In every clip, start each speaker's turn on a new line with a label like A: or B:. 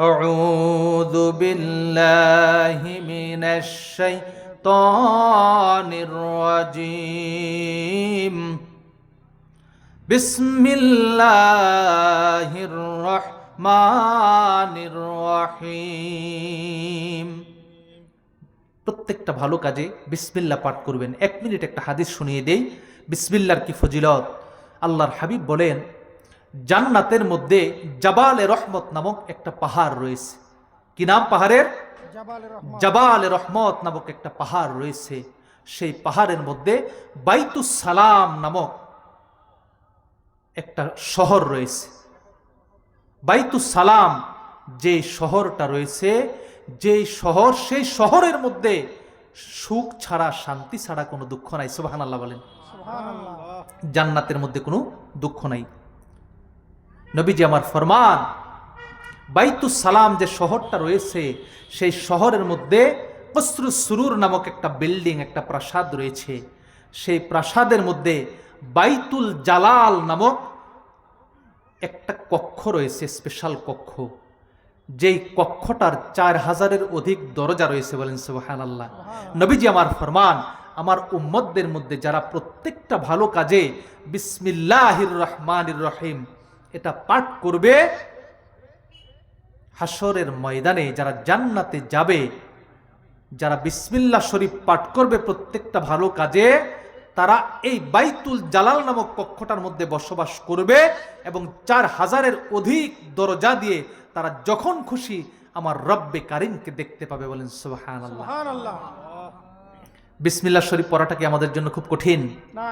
A: আউযু বিল্লাহি মিনাশ শাইতানির রাজীম। বিসমিল্লাহির রহমানির রহিম। প্রত্যেকটা ভালো কাজে বিসমিল্লাহ পাঠ করবেন। 1 মিনিট একটা হাদিস শুনিয়ে দেই, বিসমিল্লাহর কি ফজিলত। আল্লাহর হাবিব বলেন, জান্নাতের মধ্যে জাবালে রহমত নামক একটা পাহাড় রয়েছে। কি নাম পাহাড়ের? জাবালে রহমত নামক একটা পাহাড় রয়েছে। সেই পাহাড়ের মধ্যে বাইতুস সালাম নামক একটা শহর রয়েছে। বাইতুস সালাম যে শহরটা রয়েছে, যেই শহর, সেই শহরের মধ্যে সুখ ছাড়া, শান্তি ছাড়া কোনো দুঃখ নাই। সুবহানাল্লাহ বলেন। জান্নাতের মধ্যে কোনো দুঃখ নাই। নবীজি আমার ফরমান, বাইতুস সালাম যে শহরটা রয়েছে, সেই শহরের মধ্যে কসরুস সুরুর নামক একটা বিল্ডিং, একটা প্রাসাদ রয়েছে। সেই প্রাসাদের মধ্যে বাইতুল জালাল নামক একটা কক্ষ রয়েছে, স্পেশাল কক্ষ। যেই কক্ষটার 4000-এর অধিক দরজা রয়েছে। বলেন সুবহানাল্লাহ। নবীজি আমার ফরমান, আমার উম্মতদের মধ্যে যারা প্রত্যেকটা ভালো কাজে বিসমিল্লাহির রহমানির রহিম এটা পাঠ করবে, হাসরের ময়দানে যারা জান্নাতে যাবে, যারা বিসমিল্লাহ শরীফ পাঠ করবে প্রত্যেকটা ভালো কাজে, তারা এই বাইতুল জালাল নামক কক্ষটার মধ্যে বসবাস করবে এবং 4000-এর অধিক দরজা দিয়ে তারা যখন খুশি আমার রব্বে কারিমকে দেখতে পাবে। বলেন সুবহানাল্লাহ। বিসমিল্লাহ শরীফ পড়াটা কি আমাদের জন্য খুব কঠিন? না।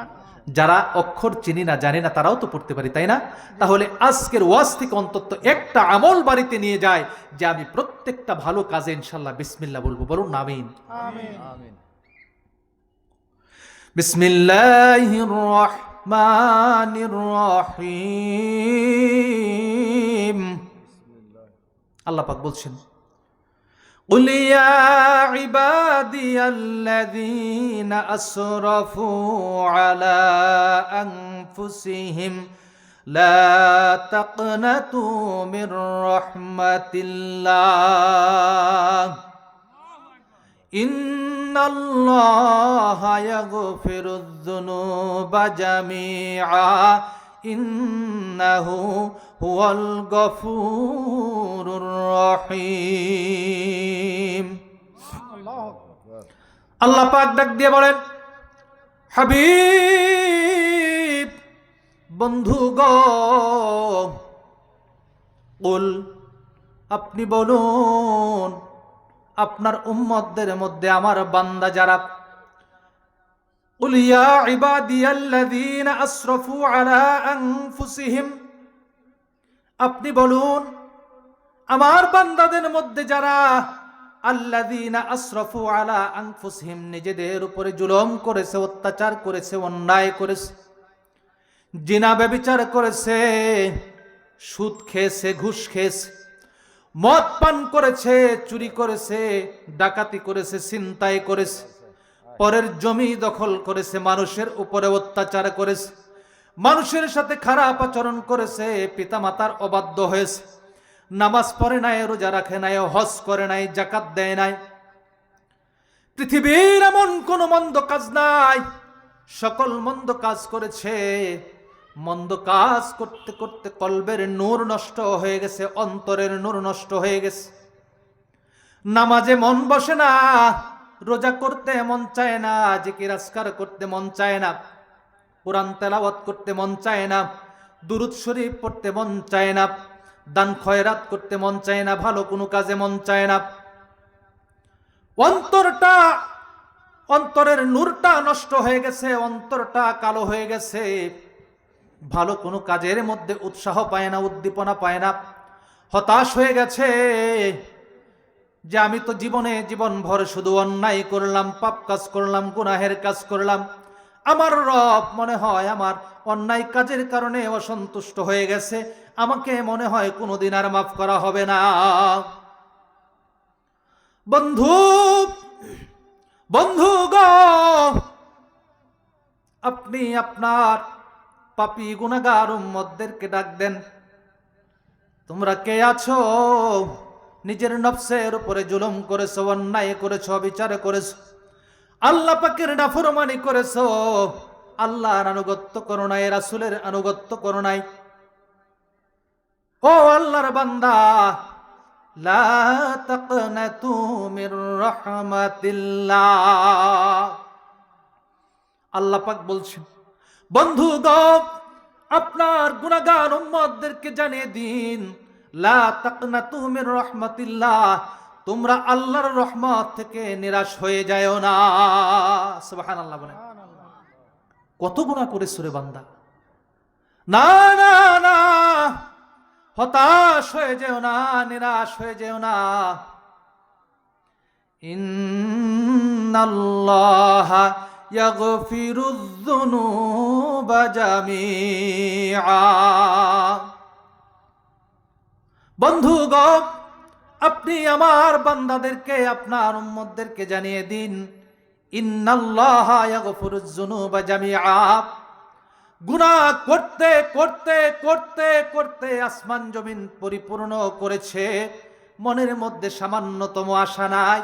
A: যারা অক্ষর চিনি না, জানি না, তারাও তো পড়তে পারি, তাই না? তাহলে আজকের ওয়াজ থেকে অন্তত একটা আমল বাড়িতে নিয়ে যায় যে আমি প্রত্যেকটা ভালো কাজে ইনশাআল্লাহ বিসমিল্লাহ বলবো। বলুন আমিন। আমিন। বিসমিল্লাহির রহমানির রহিম। আল্লাহ পাক বলছেন, قل يا عبادي الذين أسرفوا على أنفسهم لا تقنطوا من رحمة الله إن الله يغفر الذنوب جميعا إنه هو الغفور الرحيم। আল্লাহ পাক ডাক দিয়ে বলেন, হাবিব বন্ধুগণ, কুল আপনি বলুন আপনার উম্মতদের মধ্যে আমার বান্দা যারা, কুল ইয়া ইবাদিয়াল্লাযীনা আসরাফু আলা আনফুসিহিম, আপনি বলুন আমার বান্দাদের মধ্যে যারা আল্লাযীনা আসরাফু আলা আনফুসিহিম নিজেদের উপরে জুলুম করেছে, অত্যাচার করেছে, অন্যায় করেছে, জিনা ব্যভিচার করেছে, সুদ খেয়েছে, ঘুষ খেয়েছে, মদ পান করেছে, চুরি করেছে, ডাকাতি করেছে, ছিনতাই করেছে, পরের জমি দখল করেছে, মানুষের উপরে অত্যাচার করেছে, মানুষের সাথে খারাপ আচরণ করেছে, পিতামাতার অবাধ্য হয়েছে, নামাজ পড়ে নাই, রোজা রাখে নাই, হজ করে নাই, যাকাত দেয় নাই, পৃথিবীর এমন কোন মন্দ কাজ নাই, সকল মন্দ কাজ করেছে। মন্দ কাজ করতে করতে কলবের নূর নষ্ট হয়ে গেছে, অন্তরের নূর নষ্ট হয়ে গেছে, নামাজে মন বসে না, রোজা করতে মন চায় না, জিকির আজকার করতে মন চায় না, কোরআন তেলাওয়াত করতে মন চায় না, দুরূদ শরীফ পড়তে মন চায় না, দান খয়রাত করতে মন চায় না, ভালো কোনো কাজে মন চায় না। অন্তরের নূরটা নষ্ট হয়ে গেছে, অন্তরটা কালো হয়ে গেছে, ভালো কোনো কাজের মধ্যে উৎসাহ পায় না, উদ্দীপনা পায় না, হতাশ হয়ে গেছে যে আমি তো জীবন ভর শুধু অন্যায় করলাম, পাপ কাজ করলাম, গুনাহের কাজ করলাম, আমার রব মনে হয় আমার অন্যায় কাজের কারণে অসন্তুষ্ট হয়ে গেছে, আমাকে মনে হয় কোনোদিন আর মাফ করা হবে না। বন্ধুগণ, আপনি আপনার পাপী গুনাহগার উম্মতদেরকে ডাক দেন, তোমরা কে আছো নিজের নফসের উপরে জুলুম করেছো, অন্যায় করেছো, অবিচার করেছো, আল্লাহ পাকের নাফরমানি করেছো, আল্লাহর আনুগত্য করো নাই, রাসূলের আনুগত্য করো নাই। ও আল্লাহর বান্দা, লা তাকনাতু মির রাহমাতিল্লাহ। আল্লাহ পাক বলছেন, বন্ধুগণ, আপনার গুনাহগার উম্মতদেরকে জানিয়ে দিন, লা তাকনাতু মির রাহমাতিল্লাহ, তোমরা আল্লাহর রহমত থেকে নিরাশ হয়ে যাও না। সুবহানাল্লাহ বলেন। কত গুনাহ করেছো রে বান্দা, না না না, হতাশ হয়ে যেও না, নিরাশ হয়ে যেও না। ইন্নাল্লাহা ইয়াগফিরুয যুনুবা জামিআ। বন্ধুগণ, আপনি আমার বান্দাদেরকে, আপনার উম্মতদেরকে জানিয়ে দিন, ইন্নাল্লাহা ইয়াগফিরুয যুনুবা জামিআ। গুনাহ করতে করতে করতে করতে আসমান জমিন পরিপূর্ণ করেছে, মনের মধ্যে সামান্যতম আশা নাই।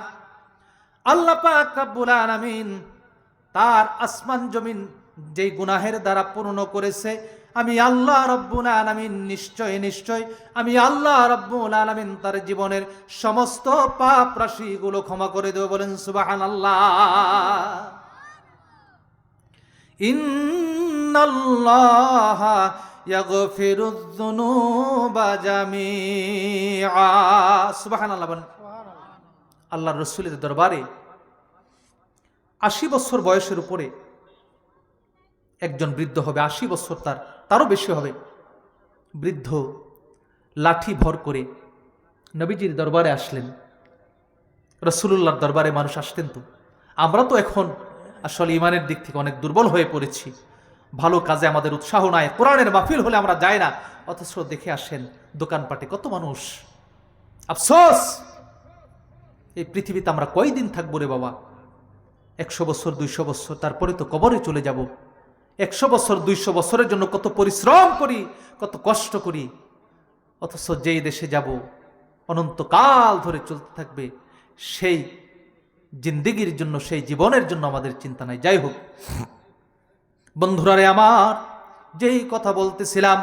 A: আল্লাহ পাক রব্বুল আলামিন তার আসমান জমিন যেই গুনাহের দ্বারা পূর্ণ করেছে, আমি আল্লাহ রব্বুল আলামিন নিশ্চয় নিশ্চয় আমি আল্লাহ রব্বুল আলামিন তার জীবনের সমস্ত পাপ রাশিগুলো ক্ষমা করে দেব। বলেন সুবহানাল্লাহ। ইন্নাল্লাহা ইয়াগফিরুয যুনুবা জামিআ। সুবহানাল্লাহ বলেন। আল্লাহর রাসূলের দরবারে ৮০ বছর বয়সের উপরে একজন বৃদ্ধ হবে, ৮০ বছর তারও বেশি হবে, বৃদ্ধ লাঠি ভর করে নবীজির দরবারে আসলেন। রাসূলুল্লাহর দরবারে মানুষ আসতেন তো, আমরা তো এখন আসলে ইমানের দিক থেকে অনেক দুর্বল হয়ে পড়েছি, ভালো কাজে আমাদের উৎসাহ নাই, কোরআনের মাহফিল হলে আমরা যাই না, অথচ দেখে আসেন দোকানপাটে কত মানুষ। আফসোস, এই পৃথিবীতে আমরা কয়দিন থাকবো রে বাবা? ১০০ বছর ২০০ বছর, তারপরে তো কবরে চলে যাব। ১০০ বছর ২০০ বছরের জন্য কত পরিশ্রম করি, কত কষ্ট করি, অথচ যেই দেশে যাব অনন্তকাল ধরে চলতে থাকবে, সেই জিন্দেগির জন্য, সেই জীবনের জন্য আমাদের চিন্তা নাই। যাই হোক বন্ধুরা রে আমার, যেই কথা বলতেছিলাম,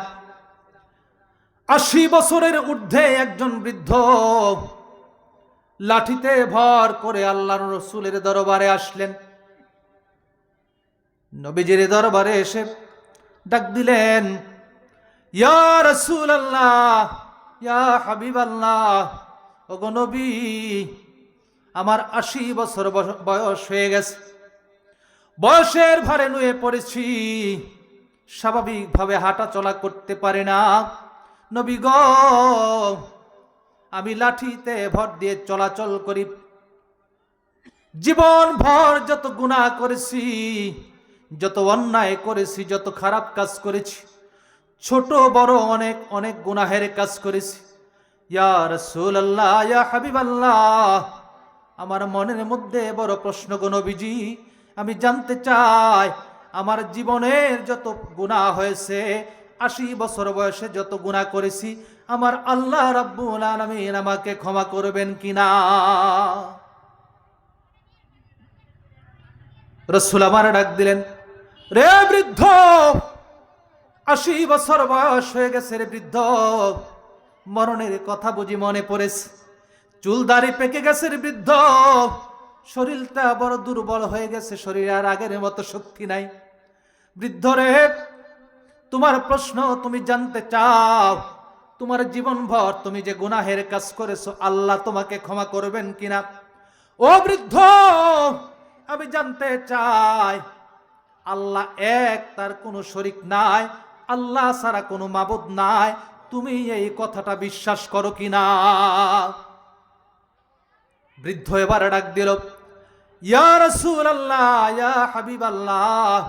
A: ৮০ বছরের ঊর্ধ্বে একজন বৃদ্ধ লাঠিতে ভর করে আল্লাহর রাসূলের দরবারে আসলেন। নবীজির দরবারে এসে ডাক দিলেন, ইয়া রাসূলুল্লাহ, ইয়া হাবিবাল্লাহ, ওগো নবী, আমার ৮০ বছর বয়স হয়ে গেছে, বয়সের ভারে নুয়ে পড়েছি, স্বাভাবিকভাবে হাঁটা চলা করতে পারি না। নবী গো, আমি লাঠিতে ভর দিয়ে চলাচল করি, জীবন ভর যত গুনাহ করেছি, যত অন্যায় করেছি, যত খারাপ কাজ করেছি, ছোট বড় অনেক অনেক গুনাহের কাজ করেছি। ইয়া রাসূলুল্লাহ, ইয়া হাবিবাল্লাহ, আমার মনের মধ্যে বড় প্রশ্ন গো নবীজি, আমি জানতে চাই আমার জীবনের যত গুনাহ হয়েছে, ৮০ বছর বয়সে যত গুনাহ করেছি, আমার আল্লাহ রাব্বুল আলামিন আমাকে ক্ষমা করবেন কিনা? রাসূল আমার ডাক দিলেন, রে বৃদ্ধ, ৮০ বছর বয়স হয়ে গেছে রে বৃদ্ধ, মরণের কথা বুঝি মনে পড়েছে, চুল দাড়ি পেকে গেছে রে বৃদ্ধ, শরীরটা বড় দুর্বল হয়ে গেছে, শরীরে আর আগের মতো শক্তি নাই। বৃদ্ধ রে, তোমার প্রশ্ন, তুমি জানতে চাও তোমার জীবনভর তুমি যে গুনাহের কাজ করেছো, আল্লাহ তোমাকে ক্ষমা করবেন কিনা? ও বৃদ্ধ, আমি জানতে চাই, আল্লাহ এক, তার কোনো শরীক নাই, আল্লাহ ছাড়া কোনো মাবুদ নাই, তুমি এই কথাটা বিশ্বাস করো কিনা? বৃদ্ধ এবার ডাক দিল, ইয়া রাসূলুল্লাহ, ইয়া হাবিবাল্লাহ,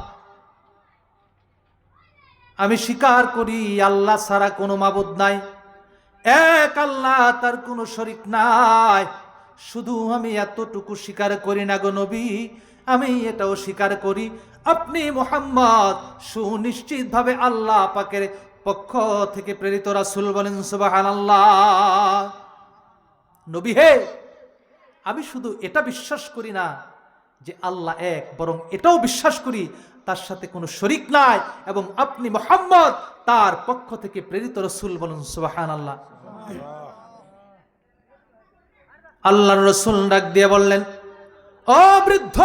A: আমি স্বীকার করি আল্লাহ ছাড়া কোনো মাবুদ নাই, এক আল্লাহ, তার কোনো শরীক নাই। শুধু আমি এতটুকু স্বীকার করি না গো নবী, আমি এটাও স্বীকার করি আপনি মুহাম্মদ সুনিশ্চিতভাবে আল্লাহ পাকের পক্ষ থেকে প্রেরিত রাসূল। বলেন সুবহানাল্লাহ। নবী হে, আমি শুধু এটা বিশ্বাস করি না যে আল্লাহ এক, বরং এটাও বিশ্বাস করি তার সাথে কোনো শরীক নাই এবং আপনি মুহাম্মদ তার পক্ষ থেকে প্রেরিত রাসূল। বলুন সুবহানাল্লাহ। আল্লাহর রাসূল ডাক দিয়ে বললেন, ও বৃদ্ধ,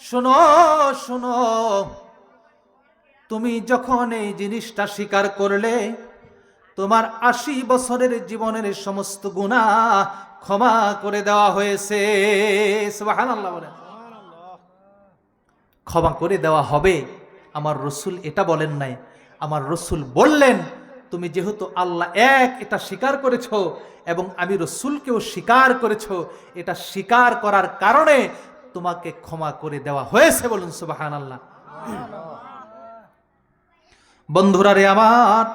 A: শোনো শোনো, তুমি যখন এই জিনিসটা স্বীকার করলে, তোমার 80 বছরের জীবনের সমস্ত গুনাহ ক্ষমা করে দেওয়া হয়েছে। সুবহানাল্লাহ বলেন। ক্ষমা করে দেওয়া হবে, আমার রাসূল এটা বলেন নাই। আমার রাসূল বললেন, তুমি যেহেতু আল্লাহ এক এটা স্বীকার করেছো এবং আমি রাসূলকেও স্বীকার করেছো, এটা স্বীকার করার কারণে তোমাকে ক্ষমা করে দেওয়া হয়েছে। বলুন সুবহানাল্লাহ। বন্ধুরা রে আমার,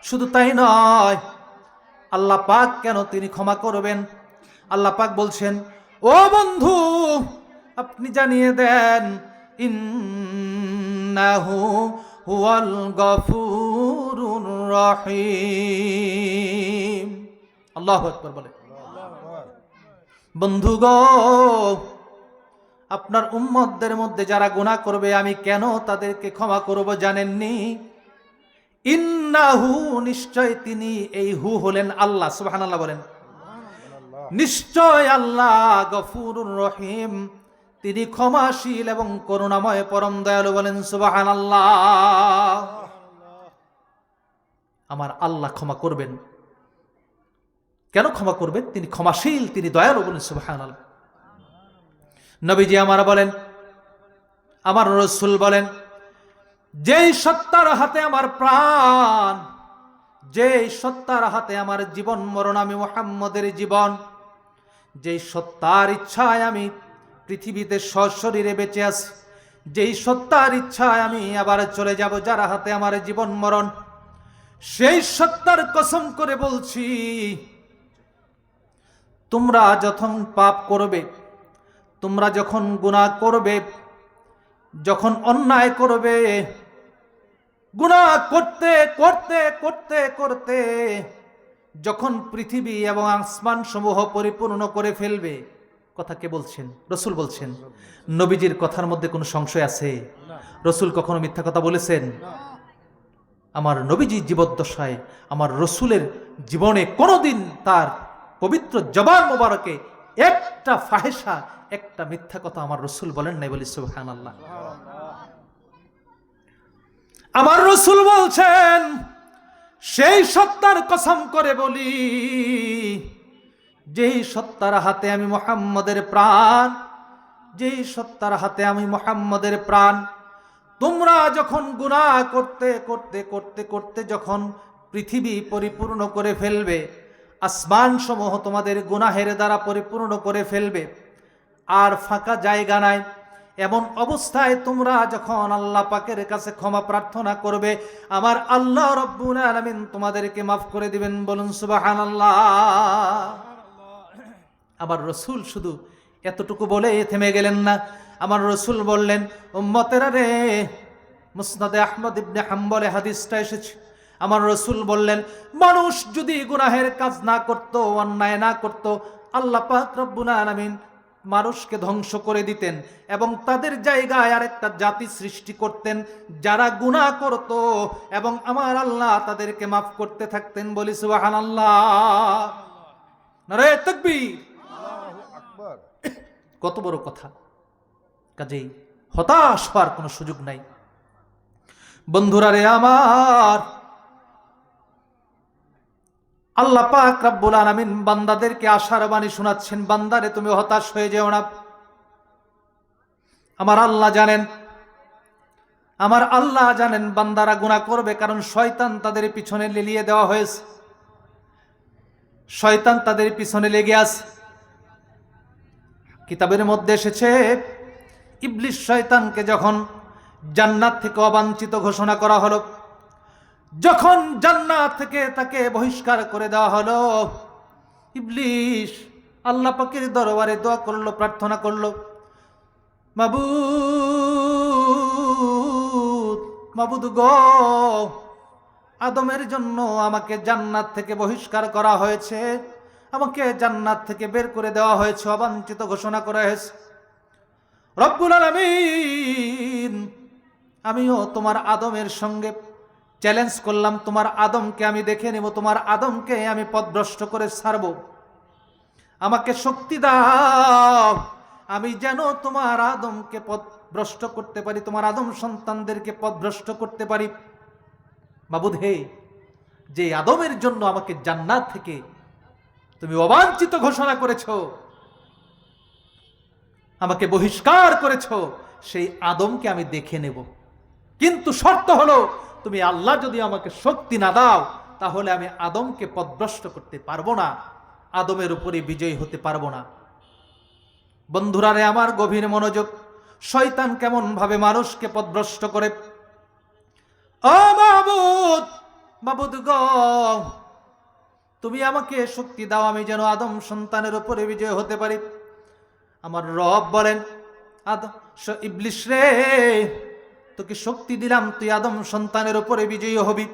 A: শুধু তাই নয়, আল্লাহ পাক কেন তিনি ক্ষমা করবেন? আল্লাহ পাক বলছেন, ও বন্ধু, আপনি জানিয়ে দেন, ইন্নাহু হুয়াল গফুরুর রহিম। আল্লাহু আকবার বলে। বন্ধু গো, আপনার উম্মতদের মধ্যে যারা গুনাহ করবে আমি কেন তাদেরকে ক্ষমা করব জানেননি? ইন্নাহু, নিশ্চয় তিনি, এই হু হলেন আল্লাহ। সুবহানাল্লাহ বলেন। নিশ্চয় আল্লাহ গফুরুর রহিম, তিনি ক্ষমাশীল এবং করুণাময় পরম দয়ালু। বলেন সুবহানাল্লাহ। আমার আল্লাহ ক্ষমা করবেন। কেন ক্ষমা করবেন? তিনি ক্ষমাশীল, তিনি দয়ালু। বলেন সুবহানাল্লাহ। নবীজি আমার বলেন, আমার রাসূল বলেন, যেই সত্তার হাতে আমার প্রাণ, যেই সত্তার হাতে আমার জীবন মরণ, আমি মুহাম্মদের জীবন, যেই সত্তার ইচ্ছায় আমি পৃথিবীতে সশরীরে বেঁচে আছি, যেই সত্তার ইচ্ছায় আমি আবার চলে যাব, যার হাতে আমার জীবন মরণ, সেই সত্তার কসম করে বলছি, তোমরা যখন পাপ করবে, তোমরা যখন গুনাহ করবে, যখন অন্যায় করবে, গুনাহ করতে করতে করতে করতে যখন পৃথিবী এবং আসমান সমূহ পরিপূর্ণ করে ফেলবে, কথা কে বলছেন? রাসূল বলছেন। নবীজির কথার মধ্যে কোনো সংশয় আছে? রাসূল কখনো মিথ্যা কথা বলেছেন? আমার নবীজি জীবদ্দশায়, আমার রাসূলের জীবনে কোনোদিন তার পবিত্র জবান মোবারকে একটা ফাহেসা, একটা মিথ্যা কথা আমার রাসূল বলেন নাই। বলি সুবহানাল্লাহ। আমার রাসূল বলছেন, সেই সত্তার কসম করে বলি, যেই সত্তার হাতে আমি মুহাম্মদের প্রাণ, যেই সত্তার হাতে আমি মুহাম্মদের প্রাণ, তোমরা যখন গুনাহ করতে করতে করতে করতে যখন পৃথিবী পরিপূর্ণ করে ফেলবে, আসমান সমূহ তোমাদের গুনাহের দ্বারা পরিপূর্ণ করে ফেলবে, আর ফাঁকা জায়গা নাই, এমন অবস্থায় তোমরা যখন আল্লাহ পাকের কাছে ক্ষমা প্রার্থনা করবে, আমার আল্লাহ রব্বুল আলামিন তোমাদেরকে মাফ করে দিবেন। বলুন সুবহানাল্লাহ। আমার রাসূল শুধু এতটুকু বলে থেমে গেলেন না। আমার রাসূল বললেন, উম্মতেরা রে, মুসনাদে আহমদ ইবনে হাম্বলে হাদিসটা এসেছে। আমার রাসূল বললেন, মানুষ যদি গুনাহের কাজ না করত, অন্যায় না করত, আল্লাহ পাক রব্বুল আলামিন মানুষকে ধ্বংস করে দিতেন এবং তাদের জায়গায় আরেকটা জাতি সৃষ্টি করতেন যারা গুনাহ করত এবং আমার আল্লাহ তাদেরকে মাফ করতে থাকতেন। বলি সুবহানাল্লাহ। নারে তাকবীর। আল্লাহু আকবার। কত বড় কথা! কাজেই হতাশ হওয়ার কোনো সুযোগ নাই। বন্ধুরা রে আমার, আল্লাহ পাক রব্বুল আলামিন বান্দাদেরকে আশার বাণী শোনাচ্ছেন, বান্দারে তুমি হতাশ হয়ে যেও না। আমার আল্লাহ জানেন, আমার আল্লাহ জানেন বান্দারা গুনাহ করবে, কারণ শয়তান তাদের পিছনে লেলিয়ে দেওয়া হয়েছে, শয়তান তাদের পিছনে লেগে আছে। কিতাবের মধ্যে এসেছে, ইবলিস শয়তানকে যখন জান্নাত থেকে অবাঞ্ছিত ঘোষণা করা হলো, যখন জান্নাত থেকে তাকে বহিষ্কার করে দেওয়া হলো, ইবলিস আল্লাহ পাকের দরবারে দোয়া করলো, প্রার্থনা করলো, মাবুদ, মাবুদ গো, আদমের জন্য আমাকে জান্নাত থেকে বহিষ্কার করা হয়েছে, আমাকে জান্নাত থেকে বের করে দেওয়া হয়েছে, অবাঞ্ছিত ঘোষণা করা হয়েছে। রব্বুল আলামিন, আমিও তোমার আদমের সঙ্গে চ্যালেঞ্জ করলাম, তোমার আদমকে আমি দেখে নেব, তোমার আদমকে আমি পথভ্রষ্ট করে ছাড়ব। আমাকে শক্তি দাও, আমি যেন তোমার আদমকে পথভ্রষ্ট করতে পারি, তোমার আদম সন্তানদেরকে পথভ্রষ্ট করতে পারি। মাবুদ হে, যে আদমের জন্য আমাকে জান্নাত থেকে তুমি অবাঞ্ছিত ঘোষণা করেছো, আমাকে বহিষ্কার করেছো, সেই আদমকে আমি দেখে নেব। কিন্তু শর্ত হলো, তুমি আল্লাহ যদি আমাকে শক্তি না দাও, তাহলে আমি আদমকে পথভ্রষ্ট করতে পারবো না, আদমের উপরে বিজয়ী হতে পারবো না। বন্ধুরা রে আমার, গভীর মনোযোগ। শয়তান কেমন ভাবে মানুষকে পথভ্রষ্ট করে। ও মাবুদ, মাবুদ গো, তুমি আমাকে শক্তি দাও, আমি যেন আদম সন্তানের উপরে বিজয় হতে পারি। আমার রব বলেন, আদম ইবলিস রে, তোকে শক্তি দিলাম, তুই আদম সন্তানের উপরে বিজয়ী হবি।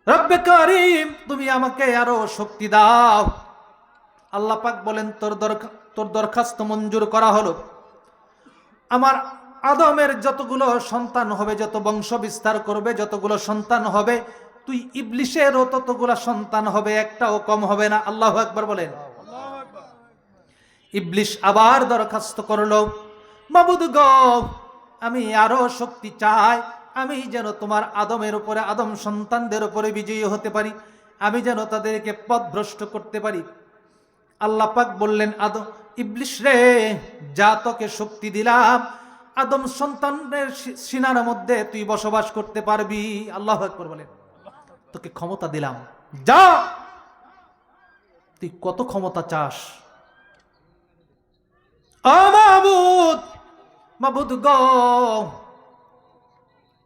A: রব্বে কারীম, তুমি আমাকে আরো শক্তি দাও। আল্লাহ পাক বলেন, তোর দরখাস্ত মঞ্জুর করা হলো। আমার আদমের যতগুলো সন্তান হবে, যত বংশ বিস্তার করবে, যতগুলো সন্তান হবে, তুই ইবলিসেরও ততগুলো সন্তান হবে, একটাও কম হবে না। আল্লাহু আকবার বলেন। ইবলিস আবার দরখাস্ত করলো, মাবুদ গো, আমি আরো শক্তি চাই, আমি যেন তোমার আদমের উপরে, আদম সন্তানদের উপরে বিজয়ী হতে পারি, আমি যেন তাদেরকে পথভ্রষ্ট করতে পারি। আল্লাহ পাক বললেন, আদম ইবলিস রে, যা তোকে শক্তি দিলাম, আদম সন্তানের সিনার মধ্যে তুই বসবাস করতে পারবি। আল্লাহু আকবার বলেন। তোকে ক্ষমতা দিলাম, যা, তুই কত ক্ষমতা চাস? মাবুদ, মাবুদ গো,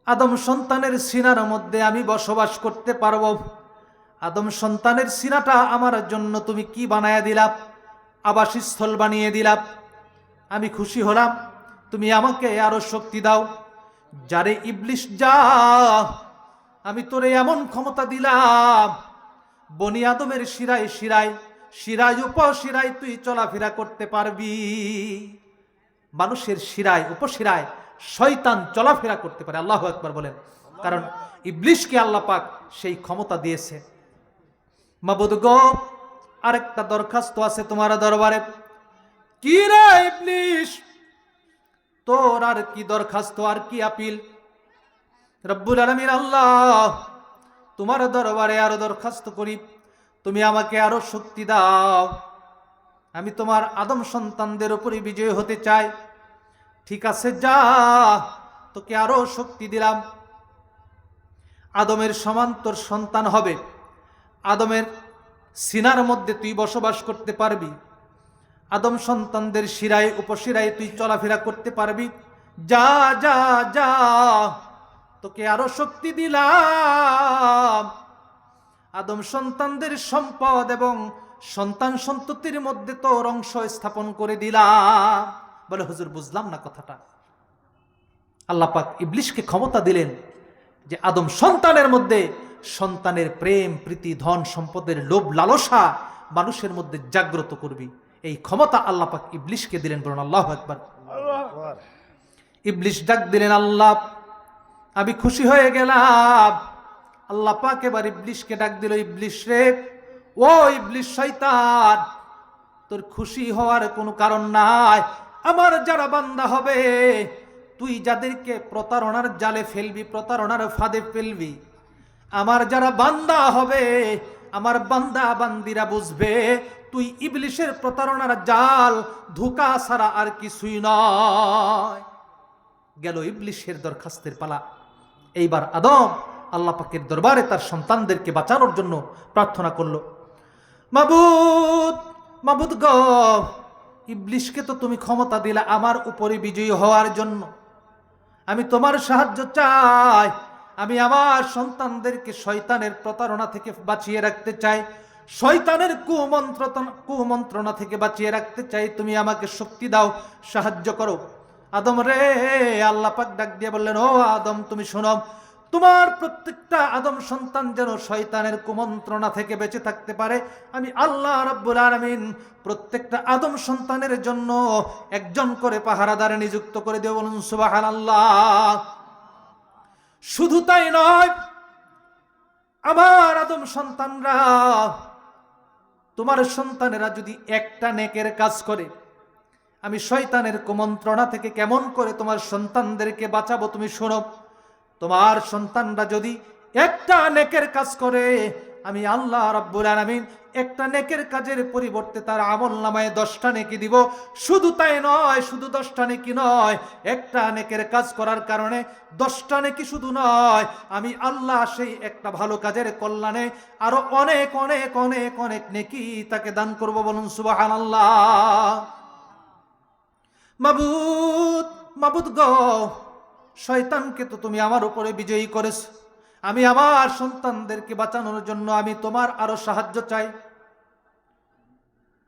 A: আদম সন্তানের সিনার মধ্যে আমি বসবাস করতে পারবো। আদম সন্তানের সিনাটা আমার জন্য তুমি কি বানায়া দিলা? আবাসস্থল বানিয়ে দিলা। আমি খুশি হলাম, তুমি আমাকে আরো শক্তি দাও। যারে ইবলিস, যা, আমি তোরে এমন ক্ষমতা দিলাম, বনি আদমের শিরায় শিরায়, শিরায় উপশিরায় তুই চলাফেরা করতে পারবি। মানুষের শিরায় উপশিরায় শয়তান চলাফেরা করতে পারে। আল্লাহু আকবার বলেন। কারণ ইবলিসকে আল্লাহ পাক সেই ক্ষমতা দিয়েছে। মাবুদ গো, আরেকটা দরখাস্ত আছে তোমার দরবারে। কি রে ইবলিস, তোর আর কি দরখাস্ত, আর কি আপিল? রব্বুল আলামিন আল্লাহ, তোমার দরবারে আরো দরখাস্ত করি, তুমি আমাকে আরো শক্তি দাও, আমি তোমার আদম সন্তানদের উপরে বিজয় হতে চাই। ঠিক আছে, যা, তোকে আরো শক্তি দিলাম। আদমের সমান তোর সন্তান হবে, আদমের সিনার মধ্যে তুই বসবাস করতে পারবি, আদম সন্তানদের শিরায় উপশিরায় তুই চলাফেরা করতে পারবি। যা যা যা, তোকে আরো শক্তি দিলাম। আদম সন্তানদের সম্পদ এবং সন্তান সন্ততির মধ্যে তোর অংশ স্থাপন করে দিলাম। বলে, হুজুর বুঝলাম না কথাটা। আল্লাহ পাক ইবলিসকে ক্ষমতা দিলেন যে আদম সন্তানের মধ্যে সন্তানের প্রেম, প্রীতি, ধন সম্পদের লোভ লালসা মানুষের মধ্যে জাগ্রত করবি, এই ক্ষমতা আল্লাহ পাক ইবলিসকে দিলেন। বলুন আল্লাহু আকবার। ইবলিস ডাক দিলেন, আল্লাহ, আমি খুশি হয়ে গেলাম। আল্লাহ পাক এবার ইবলিসকে ডাক দিল, ইবলিস রে, ও ইবলিস শয়তান, তোর খুশি হওয়ার কোনো কারণ নাই। আমার যারা বান্দা হবে, তুই যাদেরকে প্রতারণার জালে ফেলবি, প্রতারণার ফাঁদে ফেলবি, আমার যারা বান্দা হবে, আমার বান্দা বান্দিরা বুঝবে তুই ইবলিসের প্রতারণার জাল, ধোঁকা ছাড়া আর কিছুই নয়। গেল ইবলিসের দরখাস্তের পালা। এইবার আদম আল্লাহ পাকের দরবারে তার সন্তানদেরকে বাঁচানোর জন্য প্রার্থনা করল। মাবুদ, মাবুদ গো, ইবলিসকে তো তুমি ক্ষমতা দিলা আমার উপরে বিজয়ী হওয়ার জন্য, আমি তোমার সাহায্য চাই। আমি আমার সন্তানদেরকে শয়তানের প্রতারণা থেকে বাঁচিয়ে রাখতে চাই, শয়তানের কুমন্ত্রণা থেকে বাঁচিয়ে রাখতে চাই। তুমি আমাকে শক্তি দাও, সাহায্য করো। আদম রে, আল্লাহ পাক ডাক দিয়ে বললেন, ও আদম, তুমি শোনো, তোমার প্রত্যেকটা আদম সন্তান যেন শয়তানের কুমন্ত্রণা থেকে বেঁচে থাকতে পারে, আমি আল্লাহ রাব্বুল আলামিন প্রত্যেকটা আদম সন্তানের জন্য একজন করে পাহারাদার নিযুক্ত করে দেব। বলুন সুবহানাল্লাহ। শুধু তাই নয়, আমার আদম সন্তানরা, তোমার সন্তানেরা যদি একটা নেকের কাজ করে, আমি শয়তানের কুমন্ত্রণা থেকে কেমন করে তোমার সন্তানদেরকে বাঁচাবো তুমি শোনো। তোমার সন্তানরা যদি একটা নেকের কাজ করে, আমি আল্লাহ রাব্বুল আলামিন একটা নেকের কাজের পরিবর্তে তার আমলনামায় 10টা নেকি দিব। শুধু তাই নয়, শুধু 10টা নেকি নয়, একটা নেকের কাজ করার কারণে 10টা নেকি শুধু নয়, আমি আল্লাহ সেই একটা ভালো কাজের কল্যাণে আরো অনেক অনেক অনেক অনেক নেকি তাকে দান করব। বলুন সুবহানাল্লাহ। মাবুদ, মাবুদ গো, শয়তানকে তো তুমি আমার উপরে বিজয়ী করেছ, আমি আমার সন্তানদেরকে বাঁচানোর জন্য আমি তোমার আরো সাহায্য চাই,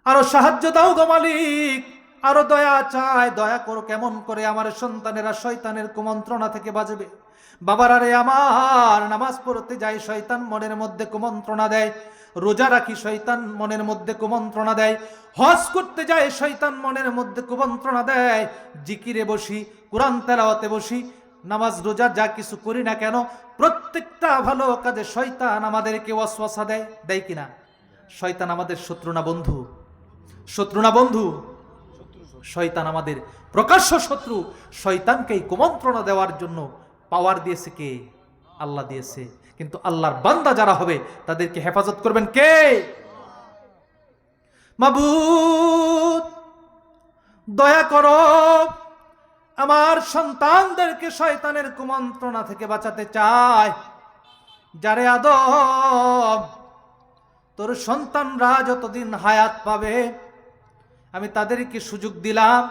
A: আরো সাহায্য দাও গো মালিক, আরো দয়া চাই, দয়া করো কেমন করে আমার সন্তানেরা শয়তানের কুমন্ত্রণা থেকে বাঁচবে। বাবারা রে আমার, নামাজ পড়তে যাই শয়তান মনের মধ্যে কুমন্ত্রণা দেয়, রোজা রাখি শয়তান মনের মধ্যে কুমন্ত্রণা দেয়, হজ করতে যায় শয়তান মনের মধ্যে কুমন্ত্রণা দেয়, জিকিরে বসি, কুরআন তেলাওয়াতে বসি, নামাজ রোজা যা কিছু করি না কেন, প্রত্যেকটা ভালো কাজে শয়তান আমাদেরকে ওয়াসওয়াসা দেয়, দেয় কিনা? শয়তান আমাদের শত্রু না বন্ধু? শত্রু না বন্ধু? শয়তান আমাদের প্রকাশ্য শত্রু। শয়তানকে কুমন্ত্রণা দেওয়ার জন্য পাওয়ার দিয়েছে কে? আল্লাহ দিয়েছে। কিন্তু আল্লাহর বান্দা যারা হবে তাদেরকে হেফাজত করবেন কে? মাবুদ দয়া করো, আমার সন্তানদেরকে শয়তানের কুমন্ত্রণা থেকে বাঁচাতে চাই। যারে আদম, তোর সন্তানরা যতদিন হায়াত পাবে আমি তাদেরকে সুযোগ দিলাম,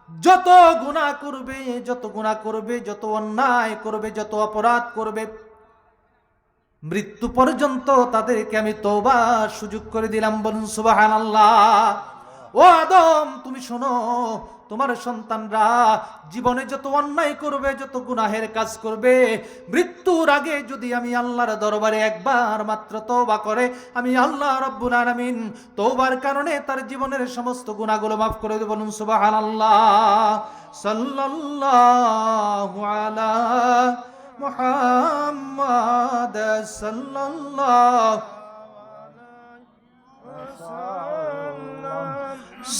A: যত গুনাহ করবে, যত গুনাহ করবে, যত অন্যায় করবে, যত অপরাধ করবে, মৃত্যু পর্যন্ত তাদেরকে আমি তওবার সুযোগ করে দিলাম। বলুন সুবহানাল্লাহ। ও আদম তুমি শোনো, তোমার সন্তানরা জীবনে যত অন্যায় করবে, যত গুনাহের কাজ করবে, মৃত্যুর আগে যদি আমি আল্লাহর দরবারে একবার মাত্র তওবা করে, আমি আল্লাহ রাব্বুল আলামিন তওবার কারণে তার জীবনের সমস্ত গুনাহগুলো মাফ করে দেব। বলুন সুবহানাল্লাহ। সাল্লাল্লাহু আলা মুহাম্মাদ সাল্লাল্লাহু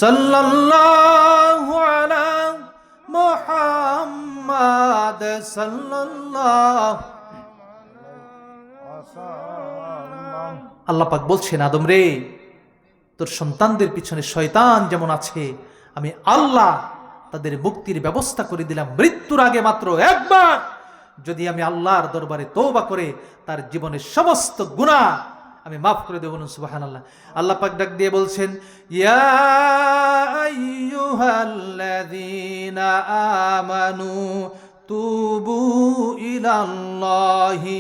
A: সাল্লাল্লাহু আলা মুহাম্মাদ সাল্লাল্লাহু। আল্লাহ পাক বলছেন, আদম রে, তোর সন্তানদের পিছনে শয়তান যেমন আছে, আমি আল্লাহ তাদের মুক্তির ব্যবস্থা করে দিলাম। মৃত্যুর আগে মাত্র একবার যদি আমি আল্লাহর দরবারে তওবা করে তার জীবনের সমস্ত গুনাহ আমি মাফ করে দেব। সুবহানাল্লাহ। আল্লাহ পাক ডাক দিয়ে বলছেন, ইয়া আইয়ুহাল্লাযীনা আমানু তুবু ইলাল্লাহি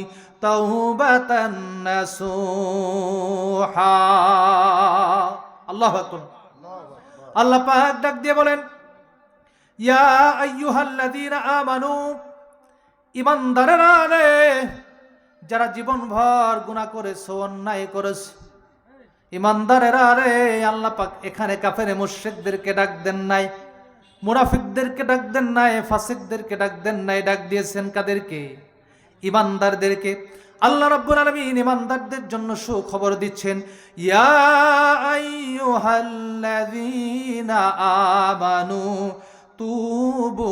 A: তাওবাতান নাসুহা। আল্লাহু আকবার। আল্লাহ পাক ডাক দিয়ে বলেন, ইয়া আইয়ুহাল্লাযীনা আমানু, ঈমানদারেরা রে, যারা জীবনভর গুনাহ করেছো, অন্যায় করেছো, ঈমানদারেরা রে। আল্লাহ পাক এখানে কাফের মুশরিকদেরকে ডাক দেন নাই, মুনাফিকদেরকে ডাক দেন নাই, ফাসিকদেরকে ডাক দেন নাই, ডাক দিয়েছেন কাদেরকে? ঈমানদারদেরকে। আল্লাহ রাব্বুল আলামিন ঈমানদারদের জন্য সুখবর দিচ্ছেন, ইয়া আইয়ুহাল্লাযীনা আমানু তুবু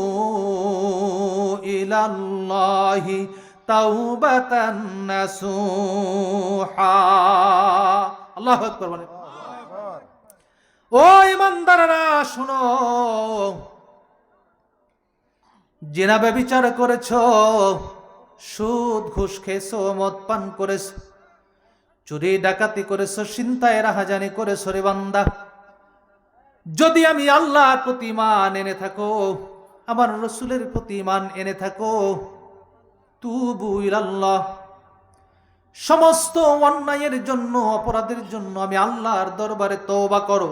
A: ইলাল্লাহি তাওবাতান নাসুহা। আল্লাহু আকবার বলেন। ও ঈমানদাররা শোনো, জিনা ব্যভিচার করেছো, সুদ ঘুষ খেয়েছো, মদ পান করেছো, চুরি ডাকাতি করেছো, ছিনতাই রাহাজানি করেছো রে বান্দা, যদি আমি আল্লাহর প্রতি ঈমান এনে থাকো, আমার রাসূলের প্রতি ঈমান এনে থাকো, তুবু ইলাল্লাহ, সমস্ত অন্যায়ের জন্য, অপরাধের জন্য আমি আল্লাহর দরবারে তওবা করো।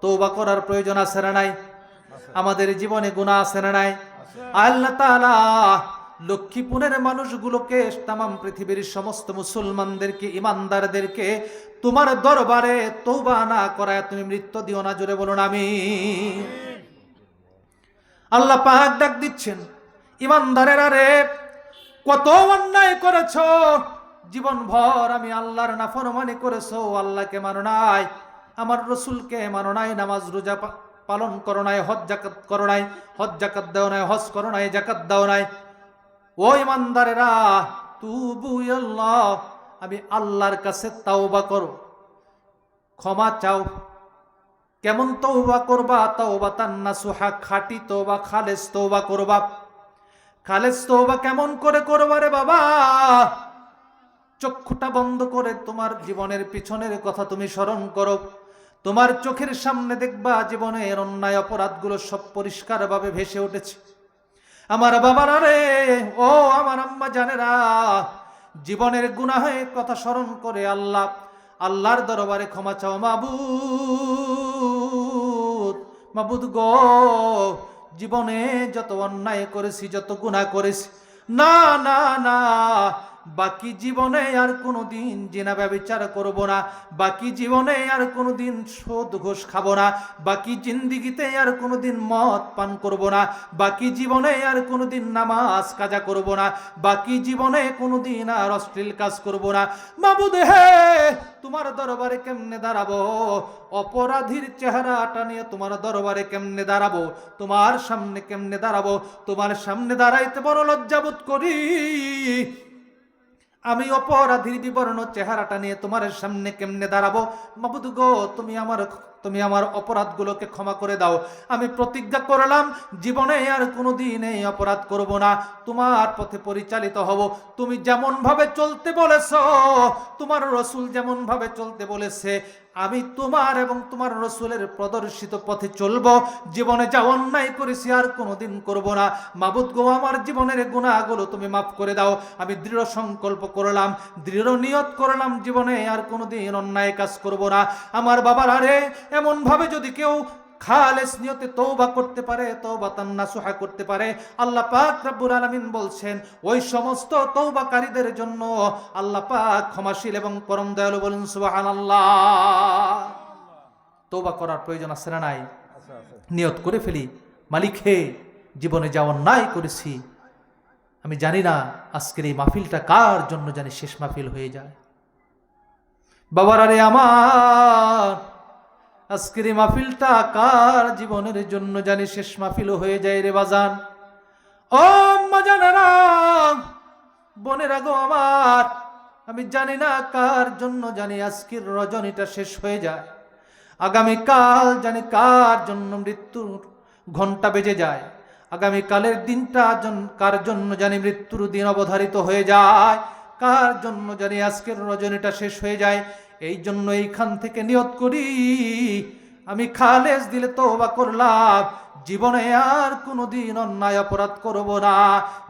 A: তওবা করার প্রয়োজন আছে না নাই? আমাদের জীবনে গুনাহ আছে না নাই? আল্লাহ তাআলা লক্ষ্মীপুরের মানুষগুলোকে, তামাম পৃথিবীর সমস্ত মুসলমানদেরকে, ইমানদারদেরকে তোমার দরবারে তওবা না করায় তুমি মৃত্যু দিও না। জোরে বলুন আমিন। আল্লাহ পাক ডাক দিচ্ছেন, ইমানদারেরা রে, কত অন্যায় করেছো, জীবন ভর আমি আল্লাহর নাফরমানি করেছো, আল্লাহকে মানো নাই, আমার রসুলকে মানো নাই, নামাজ রোজা পালন করো নাই, হজ জাকাত করো নাই, হজ জাকাত দাও নাই, হজ করো নাই, জাকাত দাও নাই। ও ইমানদারেরা, তুবু ইলাল্লাহ, আমি আল্লাহর কাছে তাওবা করো, ক্ষমা চাও। কেমন তওবা করবা? তাওবাতান নাসুহা, খাঁটি তওবা, খালেস তওবা করবা। খালেস তওবা কেমন করে করবা রে বাবা? চক্ষুটা বন্ধ করে তোমার জীবনের পিছনের কথা তুমি স্মরণ করো। তোমার চোখের সামনে দেখবা জীবনের অন্যায় অপরাধগুলো সব পরিষ্কারভাবে ভেসে উঠেছে। আমার বাবারা রে, ও আমার আম্মা জানেরা, জীবনের গুনাহের কথা স্মরণ করে আল্লাহর দরবারে ক্ষমা চাও। মাবুদ, মাবুদ গো, জীবনে যত অন্যায় করেছি, যত গুনাহ করেছি, না না না, বাকি জীবনে আর কোনোদিন জিনা ব্যভিচার করব না, বাকি জীবনে আর কোনোদিন সুদ ঘুষ খাবো না, বাকি জিন্দিগিতে আর কোনোদিন মদ পান করব না, বাকি জীবনে আর কোনোদিন নামাজ কাজা করব না, বাকি জীবনে কোনোদিন আর অশ্লীল কাজ করব না। মাবুদ হে, তোমার দরবারে কেমনে দাঁড়াবো? অপরাধীর চেহারাটা নিয়ে তোমার দরবারে কেমনে দাঁড়াবো? তোমার সামনে কেমনে দাঁড়াবো? তোমার সামনে দাঁড়াইতে বড় লজ্জাবোধ করি। আমি অপরাধীর বিবর্ণ চেহারাটা নিয়ে তোমার সামনে কেমনে দাঁড়াবো? মাবুদ গো, তুমি আমার অপরাধগুলোকে ক্ষমা করে দাও। আমি প্রতিজ্ঞা করলাম জীবনে আর কোনোদিন এই অপরাধ করব না, তোমার পথে পরিচালিত হব। তুমি যেমন ভাবে চলতে বলেছো, তোমার রসুল যেমন ভাবে চলতে বলেছে, আমি তোমার এবং তোমার রসুলের প্রদর্শিত পথে চলবো। জীবনে যা অন্যায় করেছি আর কোনোদিন করব না। মাবুদ গো, আমার জীবনের গুনাহগুলো তুমি মাফ করে দাও। আমি দৃঢ় সংকল্প করলাম, দৃঢ় নিয়ত করলাম, জীবনে আর কোনোদিন অন্যায় কাজ করব না। আমার বাবার আরে, এমন ভাবে যদি কেউ খালেস নিয়তে তওবা করতে পারে, তওবাতান নাসুহা করতে পারে, আল্লাহ পাক রব্বুল আলামিন বলছেন ওই সমস্ত তওবাকারীদের জন্য আল্লাহ পাক ক্ষমাশীল এবং পরম দয়ালু। বলুন সুবহানাল্লাহ। তওবা করার প্রয়োজন আছে না নাই? নিয়ত করে ফেলি, মালিক হে, জীবনে যা অন্যায় করেছি, আমি জানি না আজকের এই মাহফিলটা কার জন্য জানি শেষ মাহফিল হয়ে যায়। বাবারা রে আমার, আজকের এই মাহফিলটা কার জীবনের জন্য জানি শেষ মাহফিল হয়ে যায় রে বাজান। ও আম্মা জানেরা, বোনেরা গো আমার, আমি জানি না কার জন্য জানি আজকের রজনীটা শেষ হয়ে যায়। আগামীকাল জানি কার জন্য মৃত্যুর ঘন্টা বেজে যায়। আগামীকালের দিনটা কার জন্য জানি মৃত্যুর দিন অবধারিত হয়ে যায়। কার জন্য জানি আজকের রজনীটা শেষ হয়ে যায়। এই জন্য এইখান থেকে নিয়ত করি, আমি খালেস দিলে তওবা করলাম, জীবনে আর কোনোদিন অন্যায় অপরাধ করব না,